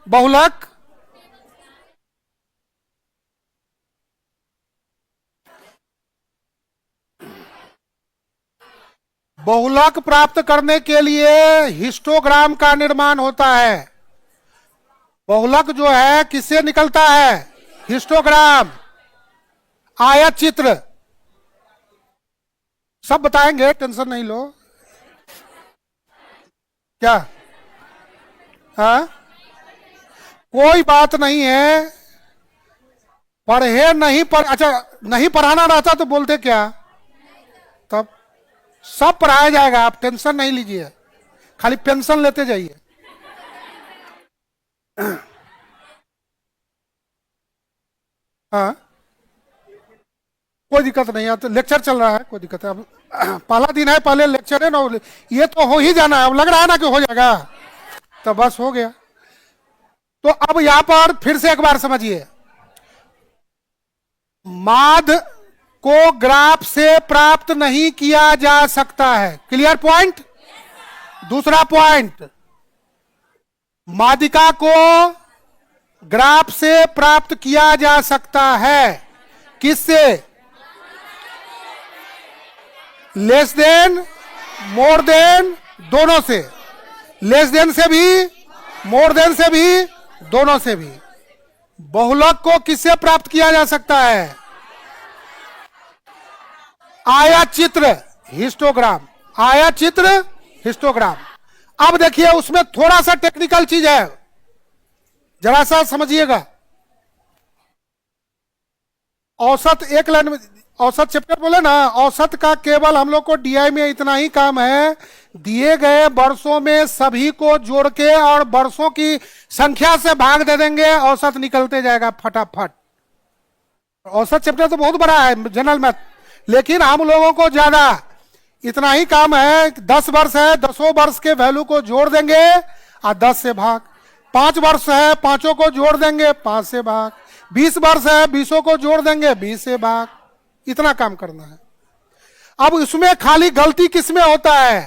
बहुलक, बहुलक प्राप्त करने के लिए हिस्टोग्राम का निर्माण होता है। बहुलक जो है किससे निकलता है? हिस्टोग्राम, आयत चित्र, सब बताएंगे, टेंशन नहीं लो। क्या? हाँ कोई बात नहीं है। पढ़े नहीं अच्छा नहीं पढ़ाना रहता तो बोलते क्या? तब सब पढ़ाया जाएगा, आप टेंशन नहीं लीजिए, खाली पेंशन लेते जाइए। हाँ कोई दिक्कत नहीं है, तो लेक्चर चल रहा है, कोई दिक्कत है। अब पहला दिन है, पहले लेक्चर है ना, ये तो हो ही जाना है। अब लग रहा है ना कि हो जाएगा, तो बस हो गया। तो अब यहां पर फिर से एक बार समझिए, माध को ग्राफ से प्राप्त नहीं किया जा सकता है। Clear point? दूसरा पॉइंट, माध्यिका को ग्राफ से प्राप्त किया जा सकता है। किससे? लेस देन, मोर देन, दोनों से। लेस देन से भी, मोर देन से भी, दोनों से भी। बहुलक को किससे प्राप्त किया जा सकता है? आयत चित्र, हिस्टोग्राम, आयत चित्र, हिस्टोग्राम। अब देखिए उसमें थोड़ा सा टेक्निकल चीज है, जरा सा समझिएगा। औसत एक लाइन में, औसत चैप्टर बोले ना, औसत का केवल हम लोग को डीआई में इतना ही काम है, दिए गए वर्षों में सभी को जोड़ के और वर्षों की संख्या से भाग दे देंगे, औसत निकलते जाएगा फटाफट। औसत चैप्टर तो बहुत बड़ा है जनरल मैथ, लेकिन हम लोगों को ज्यादा इतना ही काम है। 10 वर्ष है, 10 वर्ष के वैल्यू को जोड़ देंगे और 10 से भाग। 5 वर्ष है, पांचों को जोड़ देंगे 5 से भाग। 20 वर्ष है, 20 को जोड़ देंगे 20 से भाग। इतना काम करना है। अब इसमें खाली गलती किसमें होता है,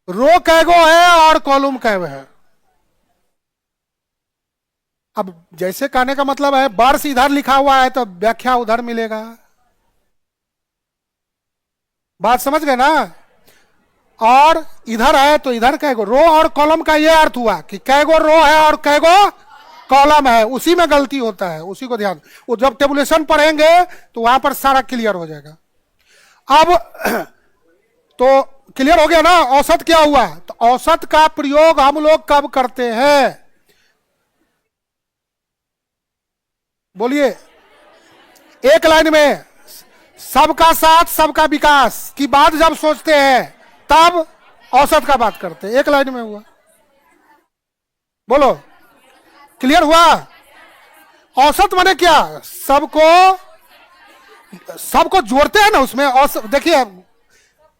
रो कैगो है और कॉलम कैगो है। अब जैसे कहने का मतलब है वर्ष इधर लिखा हुआ है तो व्याख्या उधर मिलेगा। बात समझ गए ना। और इधर है तो इधर कैगो, रो और कॉलम का यह अर्थ हुआ कि कैगो रो है और कैगो कॉलम है, उसी में गलती होता है, उसी को ध्यान। वो जब टेबुलेशन पढ़ेंगे तो वहां पर सारा क्लियर हो जाएगा। अब तो क्लियर हो गया ना। औसत क्या हुआ, तो औसत का प्रयोग हम लोग कब करते हैं, बोलिए। एक लाइन में सबका साथ सबका विकास की बात जब सोचते हैं तब औसत का बात करते हैं। एक लाइन में हुआ, बोलो क्लियर हुआ। औसत माने क्या, सबको जोड़ते हैं ना उसमें। औसत देखिए,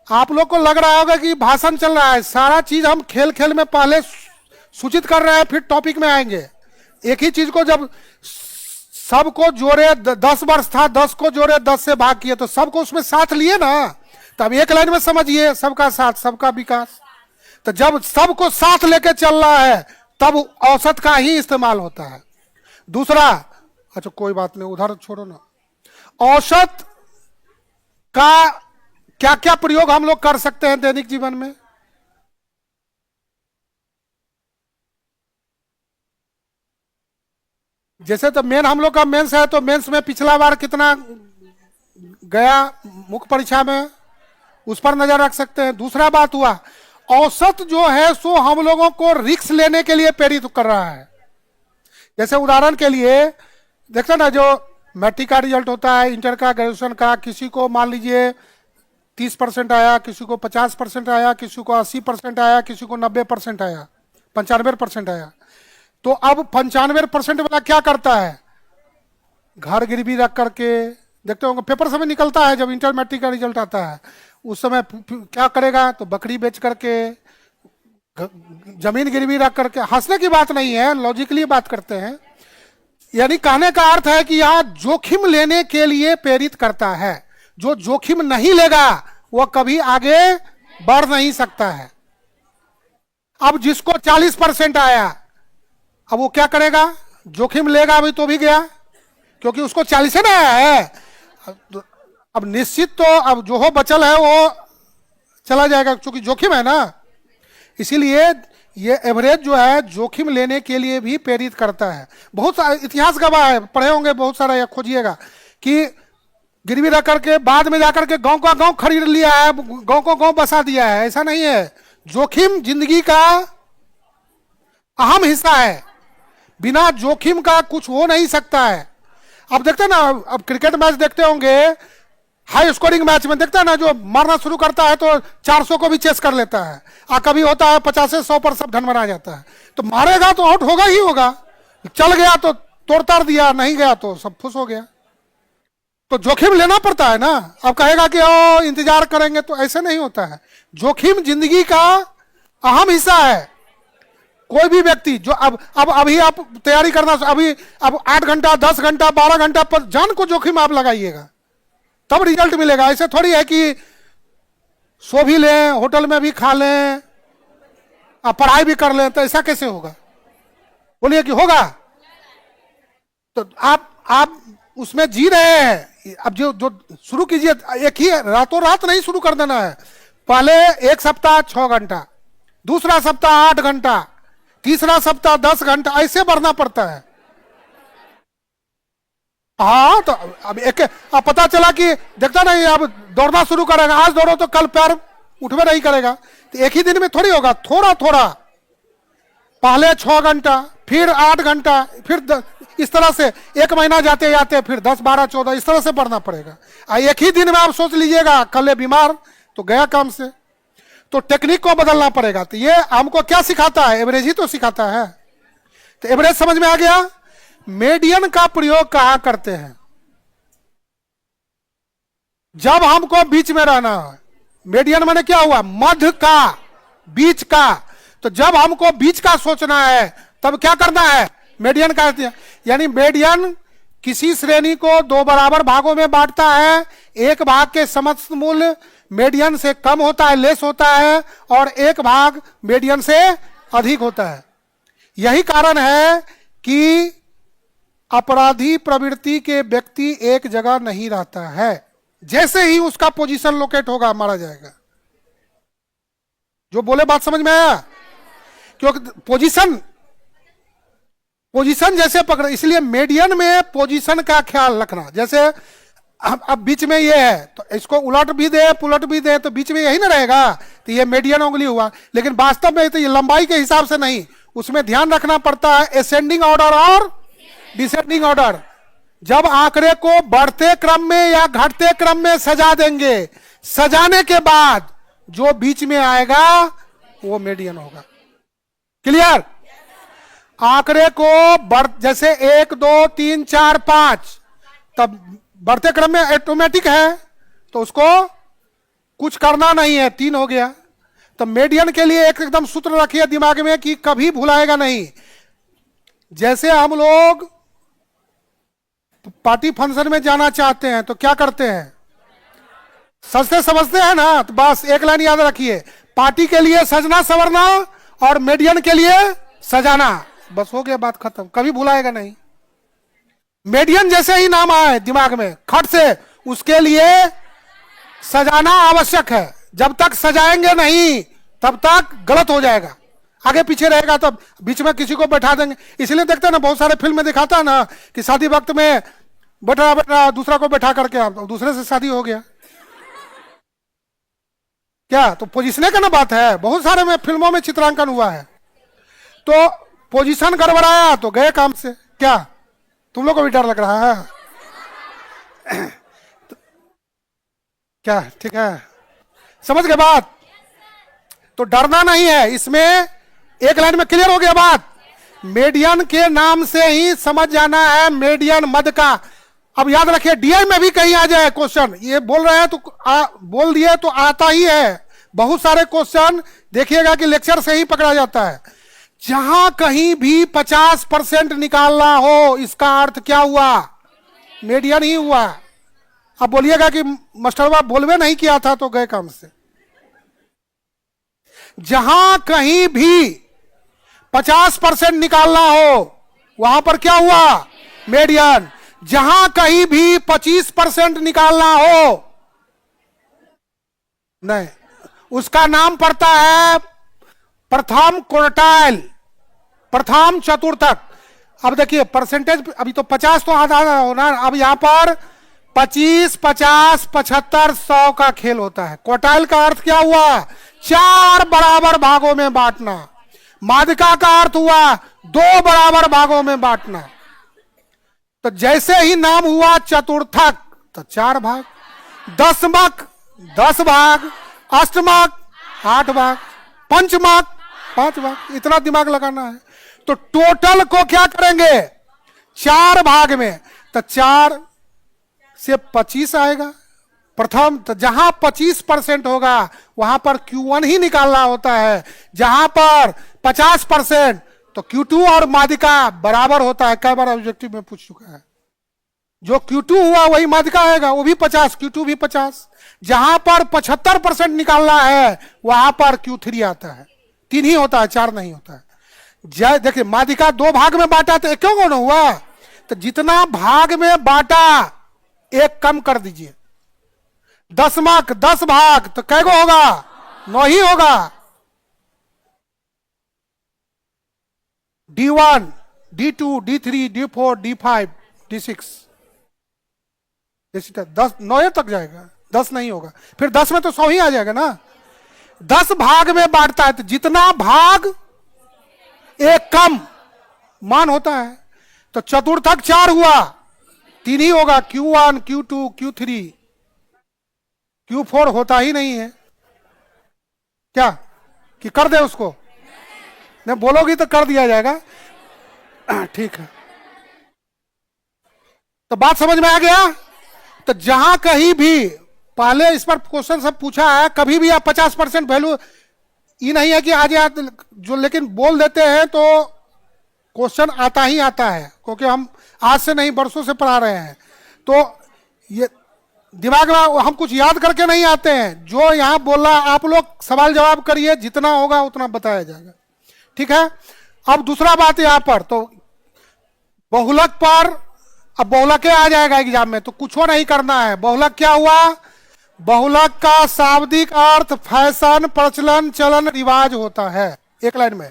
आप लोग को लग रहा होगा कि भाषण चल रहा है, सारा चीज हम खेल खेल में पहले सूचित कर रहे हैं, फिर टॉपिक में आएंगे। एक ही चीज को जब सबको जोड़े, 10 वर्ष था, 10 को जोड़े 10 से भाग किए, तो सबको उसमें साथ लिए ना, तब एक लाइन में समझिए सबका साथ सबका विकास। तो जब सबको साथ लेके चल रहा है तब औसत का ही इस्तेमाल होता है। दूसरा, अच्छा कोई बात नहीं, उधर छोड़ो ना। औसत का क्या क्या प्रयोग हम लोग कर सकते हैं दैनिक जीवन में, जैसे तो मेन हम लोग का मेंस है, तो मेंस में पिछला बार कितना गया मुख्य परीक्षा में, उस पर नजर रख सकते हैं। दूसरा बात हुआ, औसत जो है सो हम लोगों को रिस्क लेने के लिए प्रेरित कर रहा है। जैसे उदाहरण के लिए देखते ना, जो मैट्रिक का रिजल्ट होता है, इंटर का, ग्रेजुएशन का, किसी को मान लीजिए 30% आया, किसी को 50% आया, किसी को 80% आया, किसी को 90% आया, 95% आया। तो अब 95% वाला क्या करता है, घर गिरवी रख करके, देखते होंगे पेपर समय निकलता है जब इंटर मैट्रिक का रिजल्ट आता है, उस समय क्या करेगा, तो बकरी बेच करके, जमीन गिरवी रख करके। हंसने की बात नहीं है, लॉजिकली बात करते हैं। यानी कहने का अर्थ है कि यहां जोखिम लेने के लिए प्रेरित करता है। जो जोखिम नहीं लेगा वो कभी आगे बढ़ नहीं सकता है। अब जिसको 40% आया, अब वो क्या करेगा, जोखिम लेगा अभी तो भी गया, क्योंकि उसको 40 ना आया है। अब निश्चित तो अब जो हो बचल है वो चला जाएगा, क्योंकि जोखिम है ना। इसीलिए ये एवरेज जो है जोखिम लेने के लिए भी प्रेरित करता है। बहुत सारा इतिहास गवाह है, पढ़े होंगे बहुत सारा, या खोजिएगा कि गिरवी रख करके बाद में जाकर के गांव का गांव खरीद लिया है, गांव को गांव बसा दिया है। ऐसा नहीं है, जोखिम जिंदगी का अहम हिस्सा है। बिना जोखिम का कुछ हो नहीं सकता है। अब देखते ना, अब क्रिकेट मैच देखते होंगे, हाई स्कोरिंग मैच में देखते हैं ना, जो मारना शुरू करता है तो 400 को भी चेस कर लेता है, और कभी होता है 50 से 100 पर सब ढनमरा जाता है। तो मारेगा तो आउट होगा ही होगा, चल गया तो तोड़ ताड़ दिया, नहीं गया तो सब फुस हो गया। तो जोखिम लेना पड़ता है ना। अब कहेगा कि ओ इंतजार करेंगे, तो ऐसे नहीं होता है। जोखिम जिंदगी का अहम हिस्सा है। कोई भी व्यक्ति जो अब अभी आप तैयारी करना, अभी अब 8 घंटा 10 घंटा 12 घंटा पर जान को जोखिम आप लगाइएगा, तब रिजल्ट मिलेगा। ऐसे थोड़ी है कि सो भी लें, होटल में भी खा लें, आप पढ़ाई भी कर लें, तो ऐसा कैसे होगा, बोलिए कि होगा। तो आप उसमें जी रहे हैं। अब जो शुरू कीजिए, एक ही रातों रात नहीं शुरू कर देना है। पहले एक सप्ताह 6 घंटा, दूसरा सप्ताह 8 घंटा, तीसरा सप्ताह 10 घंटा, ऐसे बढ़ना पड़ता है। हाँ, तो अब एक अब पता चला कि देखता नहीं, अब दौड़ना शुरू करेगा, आज दौड़ो तो कल पैर उठवे नहीं करेगा। तो एक ही दिन में थोड़ी होगा, थोड़ा थोड़ा, पहले 6 घंटा, फिर 8 घंटा, फिर इस तरह से 1 महीना जाते जाते फिर 10 12 14 इस तरह से बढ़ना पड़ेगा। एक ही दिन में आप सोच लीजिएगा कल बीमार तो गया काम से। तो टेक्निक को बदलना पड़ेगा। तो ये हमको क्या सिखाता है, एवरेज ही तो सिखाता है। तो एवरेज समझ में आ गया। मीडियन का प्रयोग कहां करते हैं, जब हमको बीच में रहना है। मीडियन माने क्या हुआ, मध्य का, बीच का। तो जब हमको बीच का सोचना है तब क्या करना है, मीडियन का। यानी मीडियन किसी श्रेणी को दो बराबर भागों में बांटता है, एक भाग के समस्त मूल्य मीडियन से कम होता है, लेस होता है, और एक भाग मीडियन से अधिक होता है। यही कारण है कि अपराधी प्रवृत्ति के व्यक्ति एक जगह नहीं रहता है, जैसे ही उसका पोजीशन लोकेट होगा मारा जाएगा। जो बोले बात समझ में आया? क्योंकि पोजीशन जैसे पकड़, इसलिए मीडियन में पोजीशन का ख्याल रखना। जैसे अब बीच में ये है तो इसको उलट भी दे पुलट भी दे तो बीच में यही ना रहेगा, तो ये मीडियन उंगली हुआ। लेकिन वास्तव में तो ये लंबाई के हिसाब से नहीं, उसमें ध्यान रखना पड़ता है असेंडिंग ऑर्डर और डिसेंडिंग ऑर्डर। जब आंकड़े को बढ़ते क्रम में या घटते क्रम में सजा देंगे, सजाने के बाद जो बीच में आएगा वो मीडियन होगा। क्लियर? आंकड़े को जैसे 1 2 3 4 5 तब बढ़ते क्रम में ऑटोमेटिक है तो उसको कुछ करना नहीं है, 3 हो गया। तो मीडियन के लिए एकदम सूत्र रखिए दिमाग में कि कभी भुलाएगा नहीं। जैसे हम लोग पार्टी फंक्शन में जाना चाहते हैं तो क्या करते हैं, सजते समझते हैं ना, तो बस एक लाइन याद रखिए, पार्टी के लिए सजना संवरना और मीडियन के लिए सजाना, बस हो गया, बात खत्म, कभी भुलाएगा नहीं। मीडियन जैसे ही नाम आए दिमाग में खट से, उसके लिए सजाना आवश्यक है। जब तक सजाएंगे नहीं तब तक गलत हो जाएगा, आगे पीछे रहेगा, तब बीच में किसी को बैठा देंगे। इसलिए देखते हैं ना, बहुत सारे फिल्म में दिखाता है ना कि शादी वक्त में बैठा दूसरा को बैठा करके आप दूसरे से शादी हो गया, क्या? तो पोजीशने का ना बात है, बहुत सारे में फिल्मों में चित्रांकन हुआ है। तो पोजीशन गड़बड़ाया तो गए काम से। क्या तुम लोग को भी डर लग रहा है? तो, क्या ठीक है, समझ गए बात? तो डरना नहीं है, इसमें एक लाइन में क्लियर हो गया बात। मीडियन के नाम से ही समझ जाना है मीडियन मध्य का। अब याद रखिए, डीआई में भी कहीं आ जाए क्वेश्चन, ये बोल रहे हैं तो बोल दिए तो आता ही है। बहुत सारे क्वेश्चन देखिएगा कि लेक्चर से ही पकड़ा जाता है। जहां कहीं भी 50% निकालना हो, इसका अर्थ क्या हुआ, मीडियन ही हुआ। अब बोलिएगा कि मास्टरवा बोलवे नहीं किया था तो गए काम से। जहां कहीं भी 50% निकालना हो वहां पर क्या हुआ, मीडियन। जहां कहीं भी 25% निकालना हो नहीं, उसका नाम पड़ता है प्रथम क्वार्टाइल, प्रथम चतुर्थक। अब देखिए परसेंटेज, अभी तो 50 तो आधा होना, अब यहां पर 25 50 75 100 का खेल होता है। क्वार्टाइल का अर्थ क्या हुआ, 4 बराबर भागों में बांटना। माध्यिका का अर्थ हुआ 2 बराबर भागों में बांटना। तो जैसे ही नाम हुआ चतुर्थक तो 4 भाग, दशमक 10 भाग, अष्टमक 8 भाग, पंचमक 5 भाग, इतना दिमाग लगाना है। तो टोटल को क्या करेंगे, 4 भाग में, तो 4 से 25 आएगा प्रथम। तो जहां 25% होगा वहां पर Q1 ही निकालना होता है। जहां पर 50% तो Q2 और माध्यिका बराबर होता है। कई बार ऑब्जेक्टिव में पूछ चुका है, जो Q2 हुआ वही माध्यिका आएगा, वो भी 50, Q2 भी 50। जहां पर 75% निकालना है वहां पर Q3 आता है। 3 ही होता है, 4 नहीं होता है। देखिए माध्यिका 2 भाग में बांटा तो क्यों कौन हुआ, तो जितना भाग में बांटा एक कम कर दीजिए। दशमक 10 भाग तो कैगो होगा, 9 ही होगा। D1 D2 D3 D4 D5 D6 इसी तरह 10 9 तक जाएगा, 10 नहीं होगा। फिर 10 में तो 100 ही आ जाएगा ना। 10 भाग में बांटता है तो जितना भाग एक कम मान होता है। तो चतुर्थक 4 हुआ, 3 ही होगा, Q1 Q2 Q3 Q4 होता ही नहीं है। क्या कि कर दे उसको, नहीं बोलोगी तो कर दिया जाएगा। ठीक है, तो बात समझ में आ गया। तो जहां कहीं भी पहले इस पर क्वेश्चन सब पूछा है, कभी भी आप 50% वैल्यू ये नहीं है कि आज जो, लेकिन बोल देते हैं तो क्वेश्चन आता ही आता है, क्योंकि हम आज से नहीं बरसों से पढ़ा रहे हैं। तो ये दिमाग में हम कुछ याद करके नहीं आते हैं, जो यहाँ बोला आप लोग सवाल जवाब करिए, जितना होगा उतना बताया जाएगा, ठीक है। अब दूसरा बात यहाँ पर, तो बहुलक पर, अब बहुलक आ जाएगा एग्जाम में, तो कुछ नहीं करना है। बहुलक क्या हुआ? बहुलक का शाब्दिक अर्थ फैशन, प्रचलन, चलन, रिवाज होता है। एक लाइन में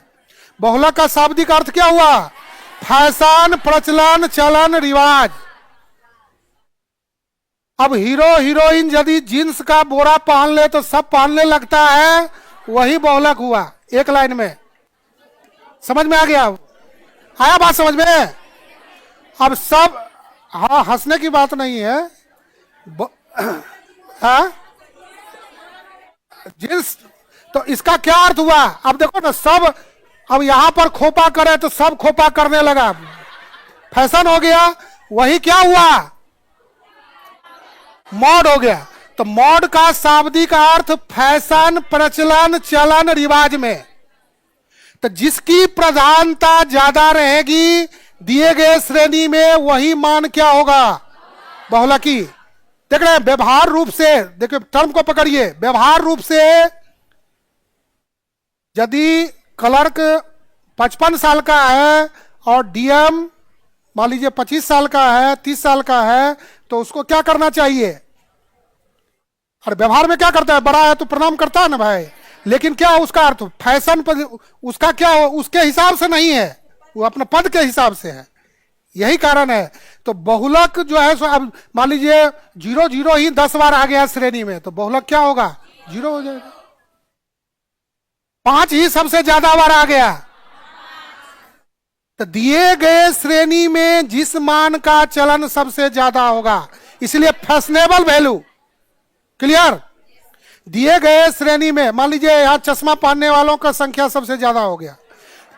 बहुलक का शाब्दिक अर्थ क्या हुआ? फैशन, प्रचलन, चलन, रिवाज। अब हीरो हीरोइन यदि जींस का बोरा पहन ले तो सब पहनने लगता है, वही बहुलक हुआ। एक लाइन में समझ में आ गया? आया बात समझ में? अब सब, हाँ हंसने की बात नहीं है, हाँ जींस, तो इसका क्या अर्थ हुआ? अब देखो ना, सब अब यहां पर खोपा करे तो सब खोपा करने लगा, फैशन हो गया, वही क्या हुआ? मॉड हो गया। तो मॉड का शाब्दिक अर्थ फैशन, प्रचलन, चलन, रिवाज में। तो जिसकी प्रधानता ज्यादा रहेगी दिए गए श्रेणी में, वही मान क्या होगा? बहुलकी। देख रहे हैं, व्यवहार रूप से, देखिए टर्म को पकड़िए, व्यवहार रूप से यदि क्लर्क 55 साल का है और डीएम मान लीजिए 25 साल का है, 30 साल का है, तो उसको क्या करना चाहिए? और व्यवहार में क्या करता है? बड़ा है तो प्रणाम करता है ना भाई, लेकिन क्या उसका अर्थ फैशन पर, उसका क्या उसके हिसाब से नहीं है, वो अपने पद के हिसाब से है, यही कारण है। तो बहुलक जो है, अब मान लीजिए 0 ही 10 बार आ गया श्रेणी में, तो बहुलक क्या होगा? 0 हो जाएगा। 5 ही सबसे ज्यादा बार आ गया, तो दिए गए श्रेणी में जिस मान का चलन सबसे ज्यादा होगा, इसलिए फैशनेबल वैल्यू। क्लियर? दिए गए श्रेणी में मान लीजिए यहां चश्मा पहनने वालों का संख्या सबसे ज्यादा हो गया,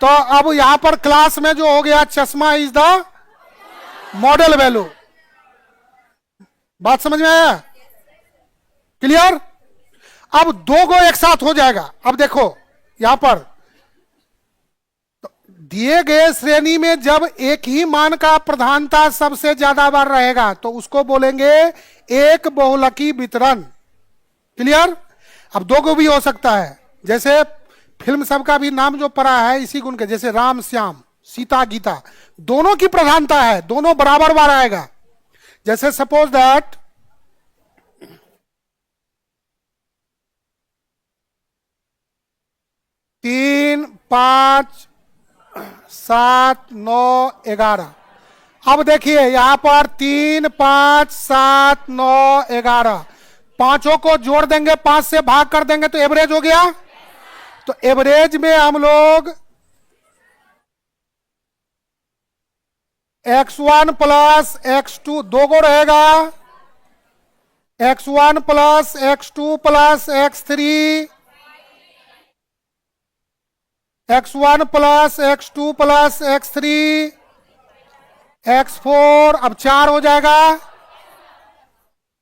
तो अब यहां पर क्लास में जो हो गया, चश्मा इज द मॉडल वैल्यू। बात समझ में आया? क्लियर? अब दो गो एक साथ हो जाएगा। अब देखो यहां पर, तो दिए गए श्रेणी में जब एक ही मान का प्रधानता सबसे ज्यादा बार रहेगा तो उसको बोलेंगे एक बहुलकी वितरण। क्लियर? अब दो गो भी हो सकता है, जैसे फिल्म सबका भी नाम जो पड़ा है इसी गुण के, जैसे राम श्याम, सीता गीता, दोनों की प्रधानता है, दोनों बराबर बार आएगा। जैसे सपोज दैट 3, 5, 7, 9, 11। अब देखिए यहां पर 3, 5, 7, 9, 11, पांचों को जोड़ देंगे, 5 से भाग कर देंगे तो एवरेज हो गया। तो एवरेज में हम लोग x1 प्लस x2, दो गो रहेगा, x1 plus x2 plus x3, x1 plus x2 plus x3, x4, अब 4 हो जाएगा।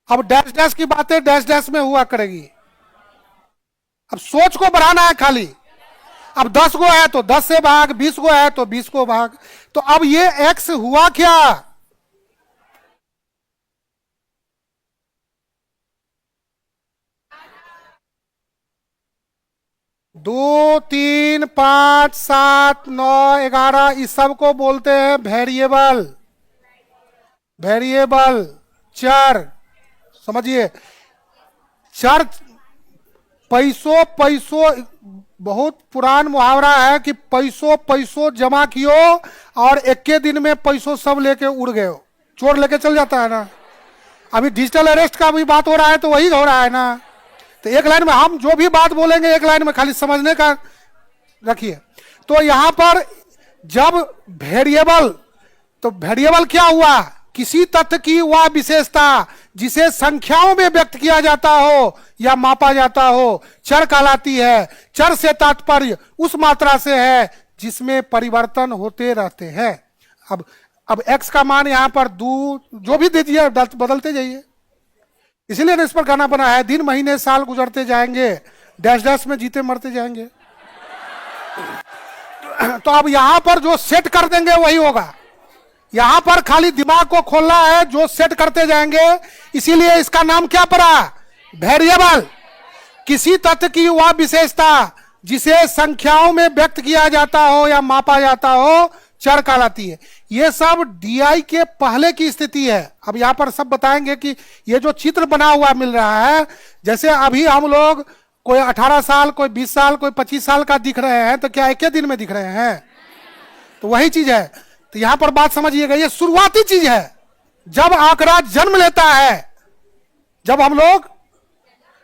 अब डैश डैश की बातें डैश डैश में हुआ करेगी। अब सोच को बढ़ाना है खाली। अब 10 गो है तो 10 से भाग, 20 गो है तो 20 को भाग। तो अब ये x हुआ क्या? दो, 3, 5, 7, 9, 11, इस सब को बोलते हैं वेरिएबल। वेरिएबल चर, समझिए चर। पैसों पैसों, बहुत पुरान मुहावरा है कि पैसों पैसों जमा कियो और एक के दिन में पैसों सब लेके उड़ गए, चोर लेके चल जाता है ना। अभी डिजिटल अरेस्ट का भी बात हो रहा है तो वही हो रहा है ना। तो एक लाइन में हम जो भी बात बोलेंगे एक लाइन में खाली समझने का रखिए। तो यहां पर जब वेरिएबल, तो वेरिएबल क्या हुआ? किसी तथ्य की वह विशेषता जिसे संख्याओं में व्यक्त किया जाता हो या मापा जाता हो, चर कहलाती है। चर से तात्पर्य उस मात्रा से है जिसमें परिवर्तन होते रहते हैं। अब x का मान यहां पर जो भी दीजिए बदलते जाइए, इसीलिए इस पर गाना बना है, दिन महीने साल गुजरते जाएंगे, डैश डैश में जीते मरते जाएंगे। तो अब यहां पर जो सेट कर देंगे वही होगा। यहां पर खाली दिमाग को खोलना है, जो सेट करते जाएंगे। इसीलिए इसका नाम क्या पड़ा? वेरिएबल। किसी तत्व की वह विशेषता जिसे संख्याओं में व्यक्त किया जाता हो या मापा जाता हो, चर कहलाती है। यह सब डीआई के पहले की स्थिति है। अब यहां पर सब बताएंगे कि ये जो चित्र बना हुआ मिल रहा है, जैसे अभी हम लोग कोई 18 साल, कोई 20 साल, कोई 25 साल का दिख रहे हैं, तो क्या एक ही दिन में दिख रहे हैं? तो वही चीज है। तो यहां पर बात समझिएगा, ये शुरुआती चीज है। जब आंकड़ा जन्म लेता है, जब हम लोग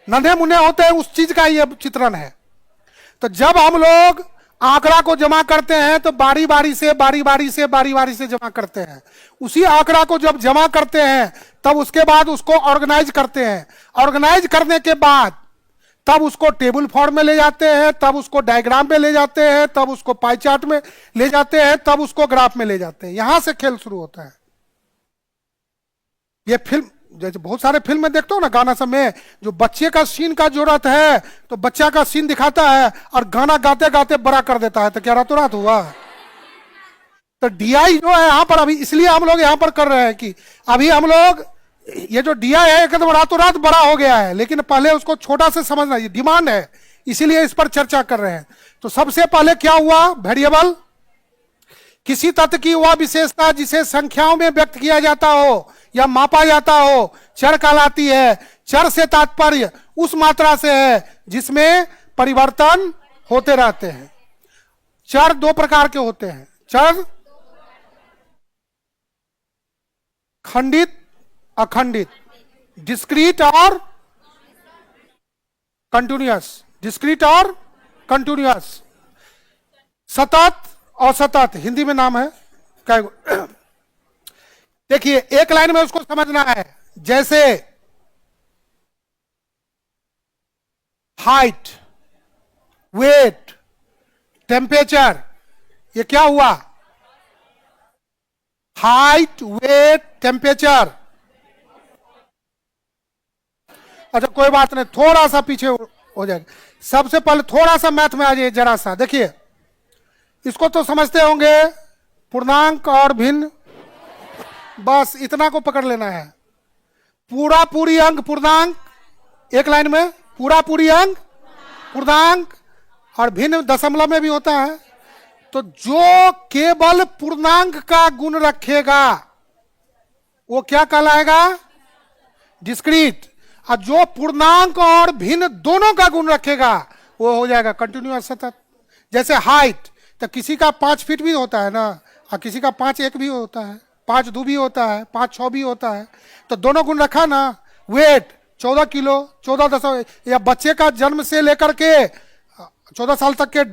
नन्हे मुन्ने होते हैं, उस चीज का ये चित्रण है। तो जब हम लोग आंकड़ा को जमा करते हैं तो बारी बारी से जमा करते हैं। उसी आंकड़ा को जब जमा करते हैं तब उसके बाद उसको ऑर्गेनाइज करते हैं। ऑर्गेनाइज करने के बाद तब उसको टेबल फॉर्म में ले जाते हैं, तब उसको डायग्राम में ले जाते हैं, तब उसको पाई चार्ट में ले जाते हैं, तब उसको ग्राफ में ले जाते हैं। यहां से खेल शुरू होता है। ये फिल्म, जैसे बहुत सारे फिल्म में देखते हो ना, गाना सब में जो बच्चे का सीन का जरूरत है तो बच्चा का सीन दिखाता है और गाना गाते गाते बड़ा कर देता है। तो क्या रातों रात हुआ? तो डीआई जो है यहां पर, अभी इसलिए हम लोग यहां पर कर रहे हैं कि अभी हम लोग ये जो डीआई है एकदम रातों रात बड़ा हो गया है, लेकिन पहले उसको छोटा से समझना, ये डिमांड है, इसीलिए इस पर चर्चा कर रहे हैं। तो सबसे पहले क्या हुआ? वेरिएबल। किसी तत्व की वह विशेषता जिसे संख्याओं में व्यक्त किया जाता हो या मापा जाता हो, चर कहलाती है। चर से तात्पर्य उस मात्रा से है जिसमें परिवर्तन होते रहते हैं। चर दो प्रकार के होते हैं। चर खंडित, अखंडित, डिस्क्रीट और कंटिन्यूअस। डिस्क्रीट और कंटिन्यूअस, सतत और सतत, हिंदी में नाम है। देखिए एक लाइन में उसको समझना है। जैसे हाइट, वेट, टेम्परेचर, ये क्या हुआ? Height, weight, temperature. अच्छा कोई बात नहीं, थोड़ा सा पीछे हो जाएगा। सबसे पहले थोड़ा सा मैथ में आ जाइए जरा सा। देखिए इसको तो समझते होंगे, पूर्णांक और भिन्न, बस इतना को पकड़ लेना है। पूरा पूरी अंक पूर्णांक, एक लाइन में पूरा पूरी अंक पूर्णांक, और भिन्न दशमलव में भी होता है। तो जो केवल पूर्णांक का गुण रखेगा वो क्या कहलाएगा? डिस्क्रीट। और जो पूर्णांक और भिन्न दोनों का गुण रखेगा वो हो जाएगा कंटिन्यूअस, सतत। जैसे हाइट, तो किसी का 5 फीट भी होता है ना, और किसी का 5'1" भी होता है, 5'2" भी होता है, 5'6" भी होता है। तो दोनों गुण रखा ना। वेट 14 किलो, 14 या बच्चे का जन्म से लेकर के 14 साल तक के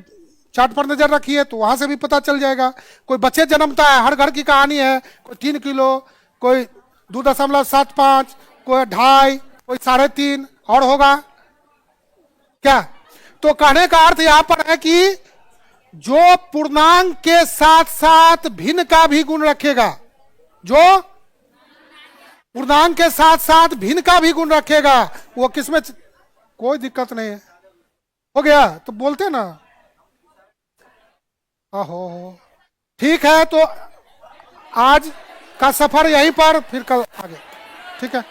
चार्ट पर नजर रखिए तो वहां से भी पता चल जाएगा। कोई बच्चे जन्मता है, हर घर की कहानी है। कोई 3 किलो, कोई 2.75, कोई 2.5, कोई 3.5 और होगा क्या? तो कहने का अर्थ यहां पर है कि जो पूर्णांक के साथ साथ भिन्न का भी गुण रखेगा, जो पूर्णांक के साथ साथ भिन्न का भी गुण रखेगा, वो किसमें कोई दिक्कत नहीं है। हो गया? तो बोलते ना आहो। ठीक है, तो आज का सफर यहीं पर, फिर कल आगे। ठीक है।